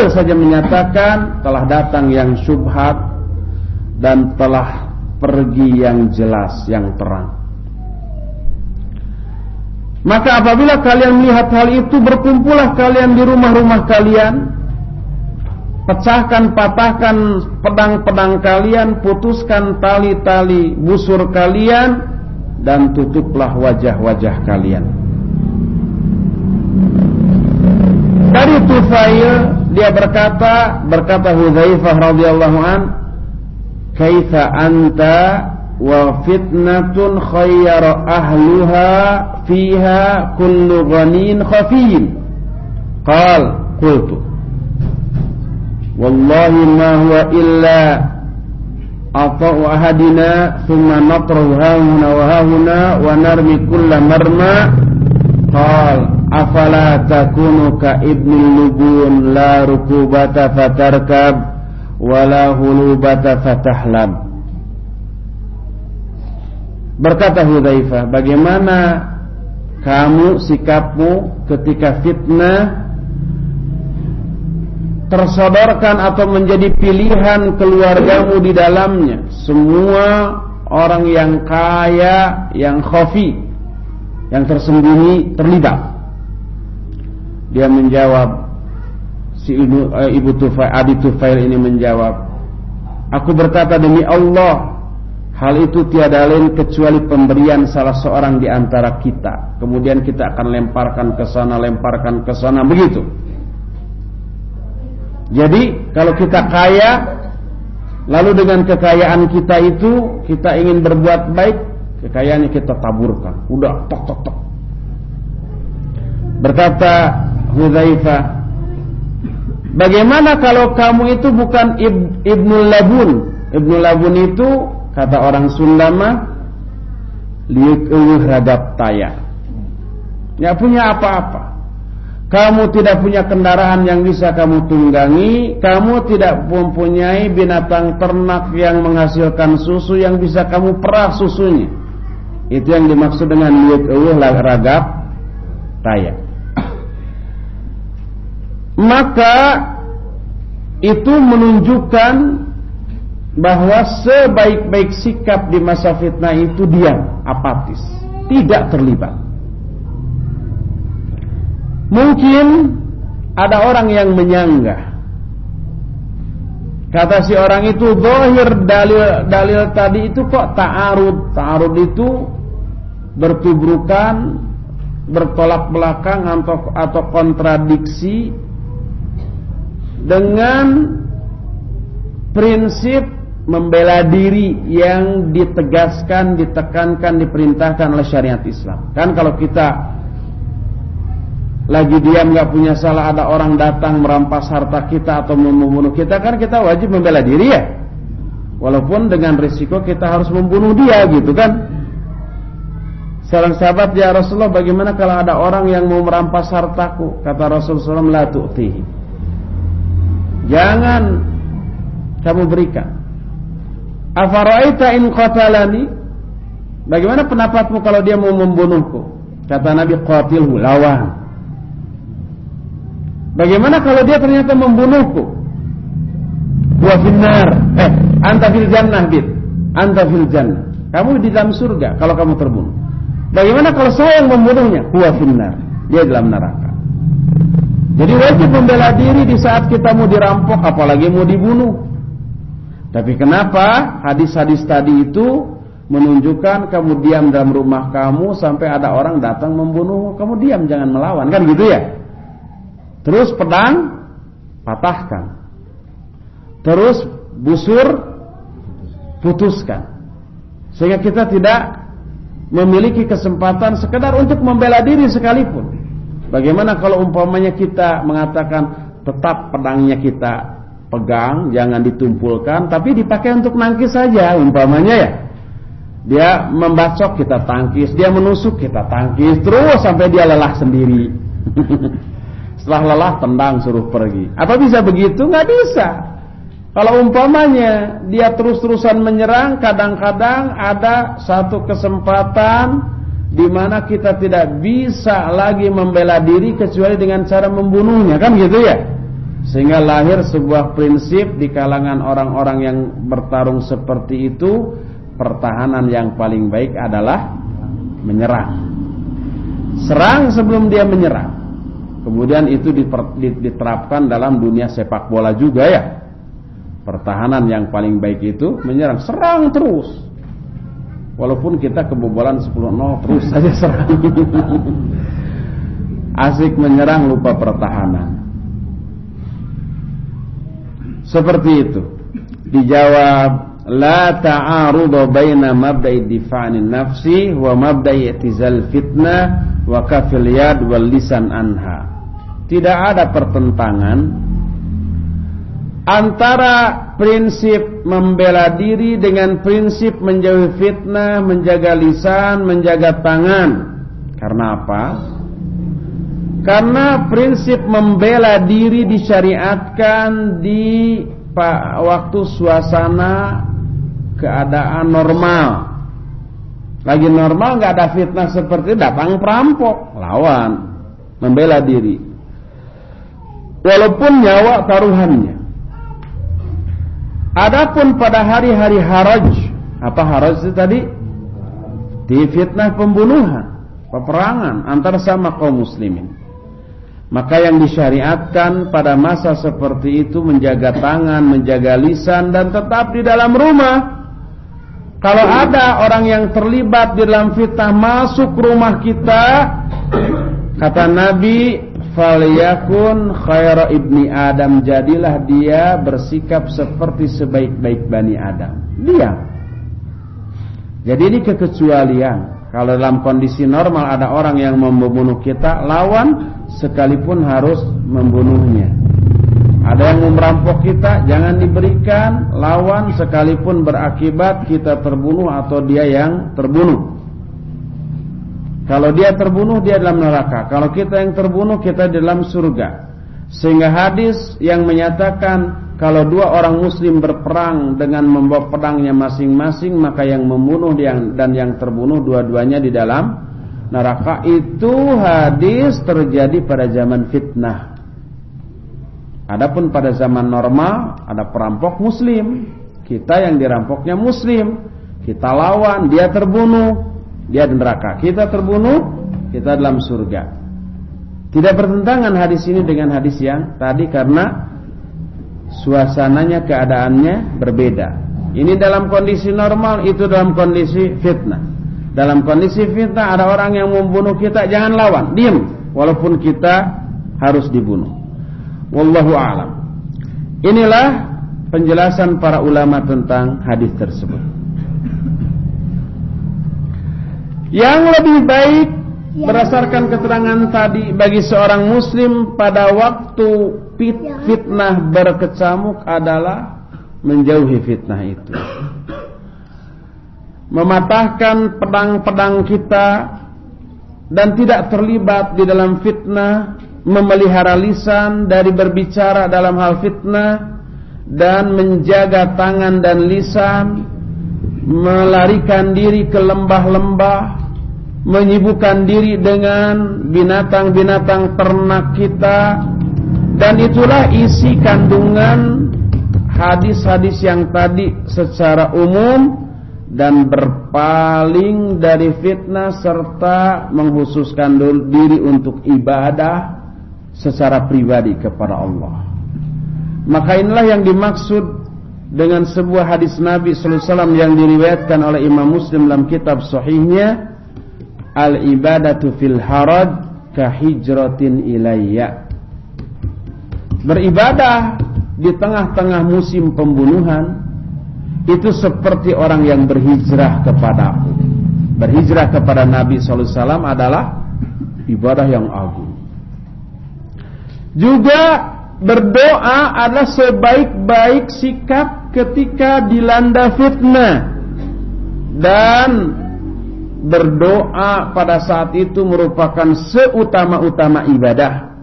saja menyatakan telah datang yang syubhat dan telah pergi yang jelas, yang terang. Maka apabila kalian melihat hal itu, berkumpullah kalian di rumah-rumah kalian, pecahkan, patahkan pedang-pedang kalian, putuskan tali-tali busur kalian, dan tutuplah wajah-wajah kalian. Dari Tufail dia berkata Hudzaifah radhiyallahu an, "Kaifa anta wa fitnatun khayyara ahluha fiha kullu ghanin khafiyyin?" Qultu wallahi ma huwa illa ata'u ahadina thumma natrahu hahuna wa hahuna wa narmi kulla marma. Afala takunu ka ibnil lubun la rukubata fatarkab wala hulubata fatahlab. Berkata Hudzaifah, bagaimana kamu, sikapmu ketika fitnah tersodorkan atau menjadi pilihan keluargamu di dalamnya? Semua orang yang kaya, yang khafi, yang tersembunyi terlibat. Dia menjawab, ibu Tufail, Abi Tufail ini menjawab, "Aku berkata demi Allah, hal itu tiada lain kecuali pemberian salah seorang di antara kita. Kemudian kita akan lemparkan ke sana, begitu. Jadi kalau kita kaya, lalu dengan kekayaan kita itu kita ingin berbuat baik, kekayaannya kita taburkan. Udah tok. Berkata Hudzaifah, bagaimana kalau kamu itu bukan Ibnul Labun? Ibnul Labun itu kata orang Sunda mah liuk eueuh ragap taya. Enggak punya apa-apa. Kamu tidak punya kendaraan yang bisa kamu tunggangi, kamu tidak mempunyai binatang ternak yang menghasilkan susu yang bisa kamu perah susunya. Itu yang dimaksud dengan liuk eueuh ragap taya. Maka itu menunjukkan bahwa sebaik-baik sikap di masa fitnah itu diam, apatis, tidak terlibat. Mungkin ada orang yang menyanggah. Kata si orang itu, zahir dalil tadi itu kok ta'arud. Ta'arud itu bertubrukan, bertolak belakang atau kontradiksi dengan prinsip membela diri yang ditegaskan, ditekankan, diperintahkan oleh syariat Islam. Kan kalau kita lagi diam gak punya salah, ada orang datang merampas harta kita atau membunuh kita, kan kita wajib membela diri ya, walaupun dengan risiko kita harus membunuh dia gitu kan. Seorang sahabat, ya Rasulullah, bagaimana kalau ada orang yang mau merampas hartaku? Kata Rasulullah SAW, la tu'tihi, jangan kamu berikan. Afara'aita in qatalani, bagaimana pendapatmu kalau dia mau membunuhku? Kata Nabi, qatilhu, lawan. Bagaimana kalau dia ternyata membunuhku? Wa finnar, anta fil jannah bid, anta fil jannah, kamu di dalam surga kalau kamu terbunuh. Bagaimana kalau saya yang membunuhnya? Wa finnar, dia dalam neraka. Jadi wajib membela diri di saat kita mau dirampok, apalagi mau dibunuh. Tapi kenapa hadis-hadis tadi itu menunjukkan kamu diam dalam rumah kamu sampai ada orang datang membunuhmu, kamu diam, jangan melawan, kan gitu ya? Terus pedang patahkan, terus busur putuskan, sehingga kita tidak memiliki kesempatan sekedar untuk membela diri sekalipun. Bagaimana kalau umpamanya kita mengatakan tetap pedangnya kita pegang, jangan ditumpulkan, tapi dipakai untuk nangkis saja umpamanya ya. Dia membacok, kita tangkis, dia menusuk, kita tangkis, terus sampai dia lelah sendiri. Setelah lelah, tendang, suruh pergi. Apa bisa begitu? Nggak bisa. Kalau umpamanya dia terus-terusan menyerang, kadang-kadang ada satu kesempatan di mana kita tidak bisa lagi membela diri kecuali dengan cara membunuhnya, kan gitu ya? Sehingga lahir sebuah prinsip di kalangan orang-orang yang bertarung seperti itu, pertahanan yang paling baik adalah menyerang. Serang sebelum dia menyerang. Kemudian itu diterapkan dalam dunia sepak bola juga ya. Pertahanan yang paling baik itu menyerang, serang terus. Walaupun kita kebobolan 10-0, terus saja serang. Asik menyerang, lupa pertahanan. Seperti itu. Dijawab, la ta'arudu baina mabda'i difa'anin nafsi wa mabda'i i'tizal fitnah wa kafil yad wal lisan anha. Tidak ada pertentangan antara prinsip membela diri dengan prinsip menjauhi fitnah, menjaga lisan, menjaga tangan. Karena apa? Karena prinsip membela diri disyariatkan di waktu suasana keadaan normal. Lagi normal, nggak ada fitnah seperti datang perampok, lawan, membela diri. Walaupun nyawa taruhannya. Adapun pada hari-hari haraj, apa haraj itu tadi? Di fitnah pembunuhan, peperangan antara sama kaum muslimin. Maka yang disyariatkan pada masa seperti itu menjaga tangan, menjaga lisan, dan tetap di dalam rumah. Kalau ada orang yang terlibat di dalam fitnah masuk rumah kita, kata Nabi, falyakun khaira ibni Adam, jadilah dia bersikap seperti sebaik-baik Bani Adam. Diam. Jadi ini kekecualian. Kalau dalam kondisi normal ada orang yang membunuh kita, lawan sekalipun harus membunuhnya. Ada yang mau merampok kita, jangan diberikan. Lawan sekalipun berakibat kita terbunuh atau dia yang terbunuh. Kalau dia terbunuh, dia dalam neraka. Kalau kita yang terbunuh, kita dalam surga. Sehingga hadis yang menyatakan kalau dua orang muslim berperang dengan membawa pedangnya masing-masing, maka yang membunuh dan yang terbunuh dua-duanya di dalam neraka. Itu hadis terjadi pada zaman fitnah. Adapun pada zaman normal, ada perampok muslim, kita yang dirampoknya muslim, kita lawan, dia terbunuh, dia di neraka. Kita terbunuh, kita dalam surga. Tidak bertentangan hadis ini dengan hadis yang tadi karena suasananya, keadaannya berbeda. Ini dalam kondisi normal, itu dalam kondisi fitnah. Dalam kondisi fitnah ada orang yang membunuh kita, jangan lawan, diam, walaupun kita harus dibunuh. Wallahu a'lam. Inilah penjelasan para ulama tentang hadis tersebut. Yang lebih baik berdasarkan keterangan tadi bagi seorang muslim pada waktu fitnah berkecamuk adalah menjauhi fitnah itu. Mematahkan pedang-pedang kita dan tidak terlibat di dalam fitnah, memelihara lisan dari berbicara dalam hal fitnah, dan menjaga tangan dan lisan, melarikan diri ke lembah-lembah, menyibukkan diri dengan binatang-binatang ternak kita. Dan itulah isi kandungan hadis-hadis yang tadi secara umum, dan berpaling dari fitnah serta menghususkan diri untuk ibadah secara pribadi kepada Allah. Maka inilah yang dimaksud dengan sebuah hadis Nabi sallallahu alaihi wasallam yang diriwayatkan oleh Imam Muslim dalam kitab sahihnya, al-ibadatu fil haraj ka hijratin ilayya. Beribadah di tengah-tengah musim pembunuhan itu seperti orang yang berhijrah kepadaku. Berhijrah kepada Nabi sallallahu alaihi wasallam adalah ibadah yang agung. Juga berdoa adalah sebaik-baik sikap ketika dilanda fitnah. Dan berdoa pada saat itu merupakan seutama-utama ibadah.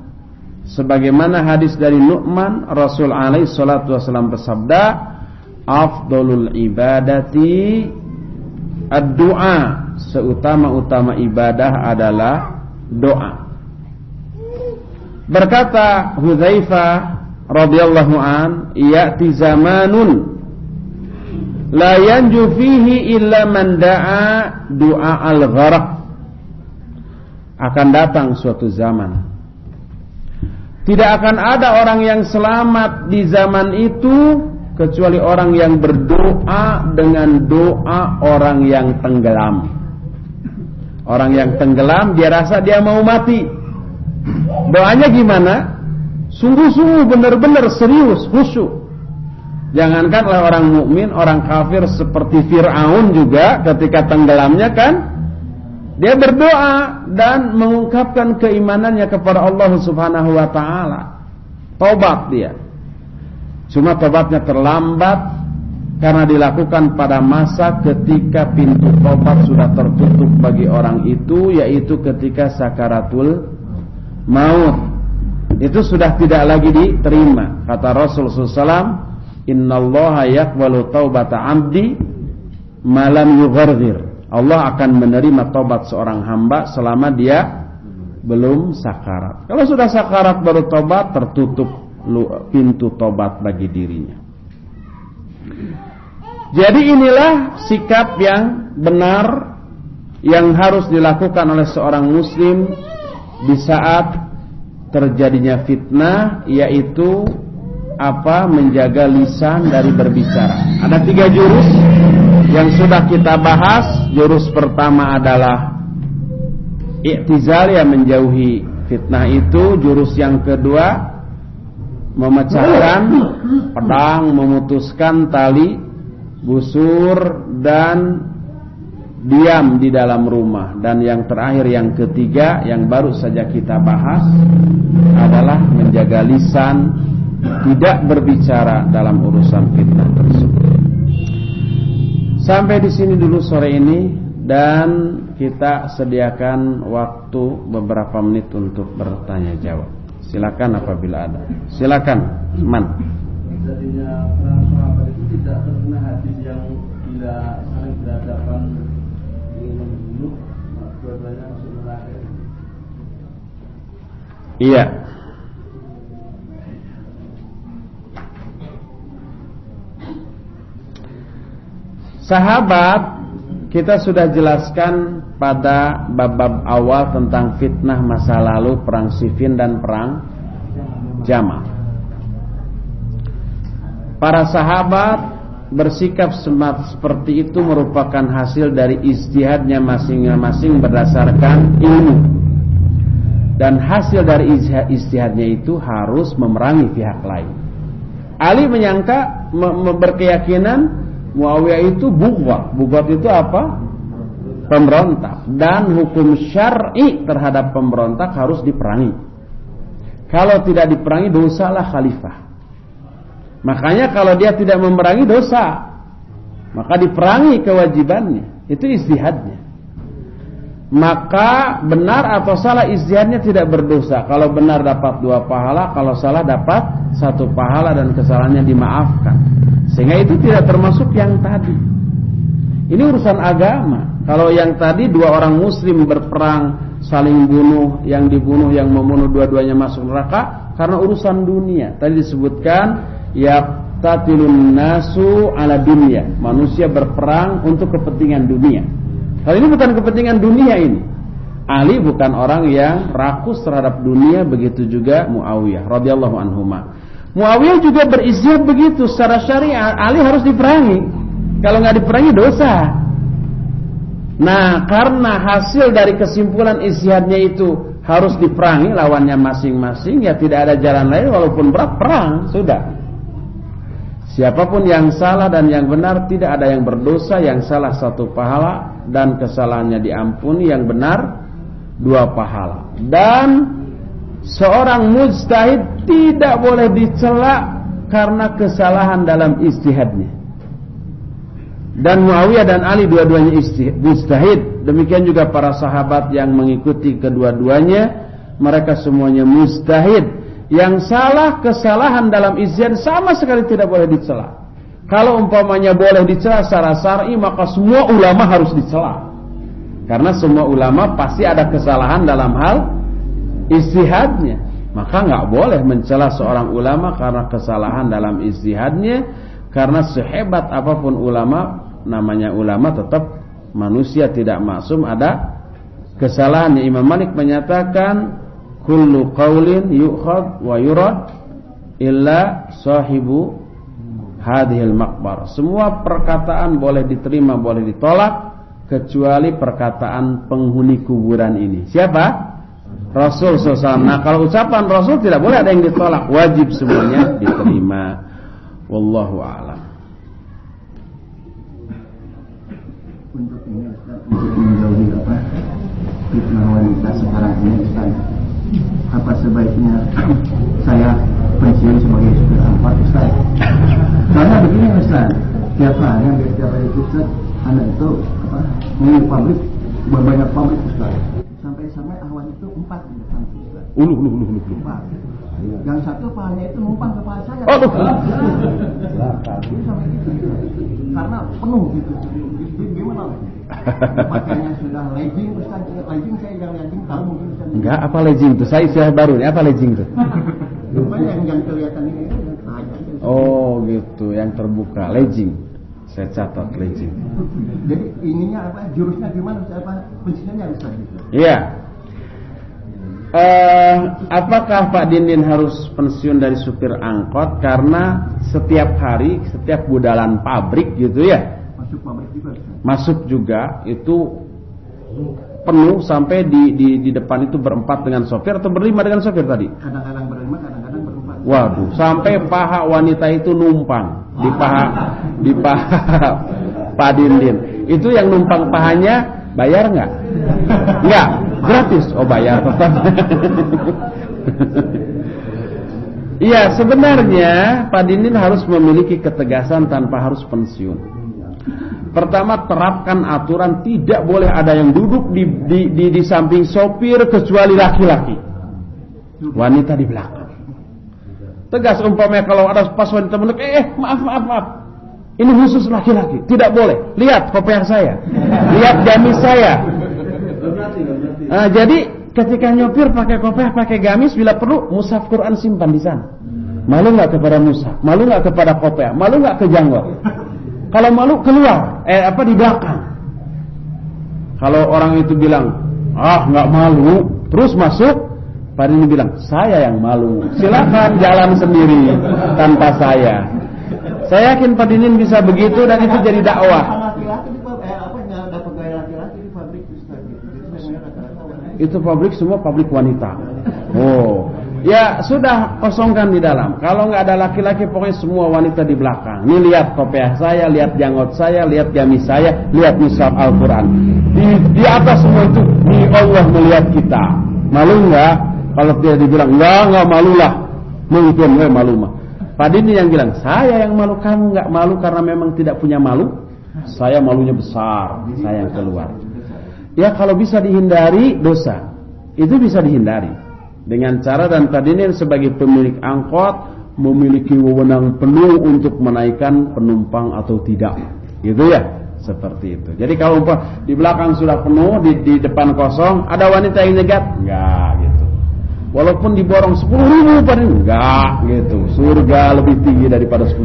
Sebagaimana hadis dari Nu'man, Rasul alaihi salatu wasallam bersabda, afdalul ibadati ad-du'a, seutama-utama ibadah adalah doa. Berkata Hudzaifah radhiyallahu an, ya'ti zamanun la yanju fihi illa man da'a du'a al-gharq. Akan datang suatu zaman, tidak akan ada orang yang selamat di zaman itu kecuali orang yang berdoa dengan doa orang yang tenggelam. Orang yang tenggelam, dia rasa dia mau mati. Doanya gimana? Sungguh-sungguh, benar-benar serius, khusyuk. Jangankanlah orang mukmin, orang kafir seperti Fir'aun juga ketika tenggelamnya kan, dia berdoa dan mengungkapkan keimanannya kepada Allah Subhanahu wa taala. Taubat dia. Cuma taubatnya terlambat karena dilakukan pada masa ketika pintu taubat sudah tertutup bagi orang itu, yaitu ketika sakaratul maut. Itu sudah tidak lagi diterima. Kata Rasul SAW, innallaha yaqbalu taubata 'abdi ma lam yugharghir. Allah akan menerima taubat seorang hamba selama dia belum sakarat. Kalau sudah sakarat baru taubat, tertutup pintu taubat bagi dirinya. Jadi inilah sikap yang benar yang harus dilakukan oleh seorang muslim di saat terjadinya fitnah, yaitu menjaga lisan dari berbicara. Ada 3 jurus yang sudah kita bahas. Jurus pertama adalah i'tizal, yang menjauhi fitnah itu. Jurus yang kedua, memecahkan pedang, memutuskan tali busur, dan diam di dalam rumah. Dan yang terakhir, yang ketiga, yang baru saja kita bahas adalah menjaga lisan tidak berbicara dalam urusan fitnah tersebut. Sampai di sini dulu sore ini, dan kita sediakan waktu beberapa menit untuk bertanya jawab. Silakan apabila ada. Silakan, Man. Jadinya perang sahabat itu tidak terkena hadis yang bila saling berhadapan ingin membunuh, dua-duanya masuk neraka. Iya. Sahabat, kita sudah jelaskan pada bab-bab awal tentang fitnah masa lalu, perang Siffin dan perang Jamal. Para sahabat bersikap seperti itu merupakan hasil dari ijtihadnya masing-masing berdasarkan ilmu. Dan hasil dari ijtihadnya itu harus memerangi pihak lain. Ali menyangka, berkeyakinan Muawiyah itu bughat. Bughat itu apa? Pemberontak. Dan hukum syar'i terhadap pemberontak harus diperangi. Kalau tidak diperangi, dosalah khalifah. Makanya kalau dia tidak memerangi, dosa. Maka diperangi kewajibannya. Itu ijtihadnya. Maka benar atau salah ijtihadnya tidak berdosa. Kalau benar dapat 2 pahala, kalau salah dapat 1 pahala dan kesalahannya dimaafkan. Sehingga itu tidak termasuk yang tadi. Ini urusan agama. Kalau yang tadi 2 orang muslim berperang, saling bunuh, yang dibunuh, yang membunuh, dua-duanya masuk neraka karena urusan dunia. Tadi disebutkan yaqtatilun nasu ala dunya. Manusia berperang untuk kepentingan dunia. Hal ini bukan kepentingan dunia ini. Ali bukan orang yang rakus terhadap dunia, begitu juga Muawiyah radhiyallahu anhuma. Muawiyah juga berijtihad begitu secara syariat. Ali harus diperangi. Kalau nggak diperangi dosa. Nah, karena hasil dari kesimpulan ijtihadnya itu harus diperangi lawannya masing-masing, ya tidak ada jalan lain walaupun berat, perang sudah. Siapapun yang salah dan yang benar, tidak ada yang berdosa. Yang salah 1 pahala dan kesalahannya diampuni, yang benar 2 pahala. Dan seorang mujtahid tidak boleh dicela karena kesalahan dalam ijtihadnya. Dan Muawiyah dan Ali dua-duanya mujtahid. Demikian juga para sahabat yang mengikuti kedua-duanya, mereka semuanya mujtahid. Yang salah, kesalahan dalam ijtihad sama sekali tidak boleh dicela. Kalau umpamanya boleh dicela secara syar'i, maka semua ulama harus dicela. Karena semua ulama pasti ada kesalahan dalam hal ijtihadnya. Maka nggak boleh mencela seorang ulama karena kesalahan dalam ijtihadnya. Karena sehebat apapun ulama, namanya ulama tetap manusia, tidak maksum, ada kesalahannya. Imam Malik menyatakan kullu qaulin yu'khad wa yurad illa sahibu hadhil maqbar. Semua perkataan boleh diterima, boleh ditolak, kecuali perkataan penghuni kuburan ini. Siapa? Rasul SAW. Nah, kalau ucapan Rasul tidak boleh ada yang ditolak, wajib semuanya diterima. Wallahu a'lam. Untuk ini Ustaz, untuk menjauhi fitnah wanita sekarang ini Ustaz, apa sebaiknya saya pensiun sebagai supir angkot Ustaz? Karena begini Ustaz, tiap hari itu Ustaz, anak itu mengurus pabrik, banyak pabrik Ustaz, sampai awan itu 4 Ustaz. Empat. Yang satu pahanya itu numpang kepala saya. Sampai gitu. Karena penuh gitu. Gimana? Pakainya sudah legging Ustaz. Legging saya yang legging tahu mungkin Ustaz. Enggak, apa legging itu? Saya istilah baru nih, apa legging itu? Rupanya yang kelihatan ini Oh, gitu, yang terbuka, legging. Saya catat legging. Jadi ininya apa? Jurusnya gimana Ustaz? Pensiunnya Ustaz gitu. Iya. Apakah Pak Dindin harus pensiun dari supir angkot karena setiap hari, setiap budalan pabrik gitu ya? Masuk pabrik juga. Masuk juga, itu penuh sampai di depan itu berempat dengan sopir atau berlima dengan sopir tadi? Kadang-kadang berlima, kadang-kadang berempat. Waduh, sampai paha wanita itu numpang di paha Pak Dindin. Itu yang numpang pahanya bayar nggak? Nggak. Gratis, oh bayar tetap. Iya, sebenarnya Pak Dinin harus memiliki ketegasan tanpa harus pensiun. Pertama, terapkan aturan tidak boleh ada yang duduk di samping sopir kecuali laki-laki. Wanita di belakang. Tegas umpamanya kalau ada pas wanita menurut, maaf. Ini khusus laki-laki, tidak boleh. Lihat kopiah saya, lihat gamis saya. Nah, jadi ketika nyopir pakai kopiah, pakai gamis, bila perlu mushaf Quran simpan di sana. Malu nggak kepada mushaf? Malu nggak kepada kopiah? Malu nggak ke janggut? Kalau malu keluar, di belakang. Kalau orang itu bilang, nggak malu, terus masuk. Pak Dinin bilang, saya yang malu. Silakan jalan sendiri tanpa saya. Saya yakin Pak Dinin bisa begitu dan itu jadi dakwah. Itu pabrik semua pabrik wanita. Oh, ya sudah kosongkan di dalam. Kalau nggak ada laki-laki, pokoknya semua wanita di belakang. Nih lihat kopiah saya, lihat janggut saya, lihat gamis saya, lihat mushaf Al-Quran. Di atas semua itu, nih Allah melihat kita. Malu nggak? Kalau dia dibilang nggak malulah. Mungkin malu mah. Pak Dinin yang bilang, saya yang malu, kamu nggak malu karena memang tidak punya malu. Saya malunya besar, saya yang keluar. Ya kalau bisa dihindari dosa, itu bisa dihindari dengan cara, dan Pak Dinin sebagai pemilik angkot memiliki wewenang penuh untuk menaikkan penumpang atau tidak, gitu ya, seperti itu. Jadi kalau di belakang sudah penuh, di depan kosong, ada wanita yang nyegat, enggak gitu. Walaupun diborong 10.000 Pak Dinin, enggak gitu. Surga lebih tinggi daripada 10.000.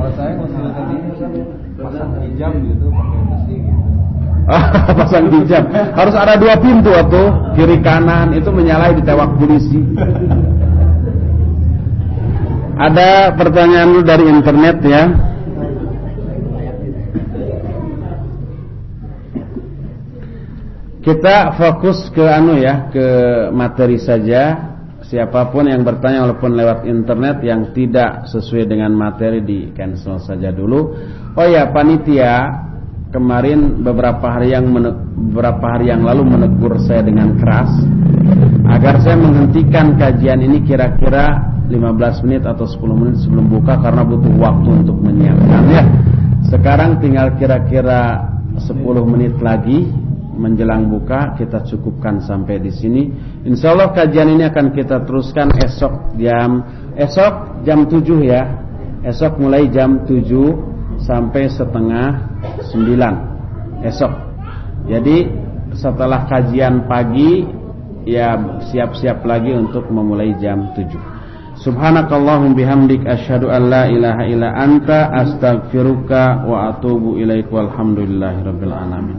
Kalau saya masih tadi pasang hijab gitu, pakai besi gitu. Pasang hijab harus ada 2 pintu atau kiri kanan, itu menyalahi ditewak polisi. Ada pertanyaan dari internet ya. Kita fokus ke ke materi saja. Siapapun yang bertanya walaupun lewat internet yang tidak sesuai dengan materi di cancel saja dulu. Oh ya, panitia kemarin beberapa hari yang lalu menegur saya dengan keras agar saya menghentikan kajian ini kira-kira 15 menit atau 10 menit sebelum buka karena butuh waktu untuk menyiapkannya. Sekarang tinggal kira-kira 10 menit lagi menjelang buka, kita cukupkan sampai di sini. Insyaallah kajian ini akan kita teruskan esok jam 7 ya. Esok mulai jam 7 sampai setengah 9 esok. Jadi setelah kajian pagi ya siap-siap lagi untuk memulai jam 7. Subhanakallahum bihamdik asyhadu an la ilaha illa anta astaghfiruka wa atubu ilaik walhamdulillahirabbil alamin.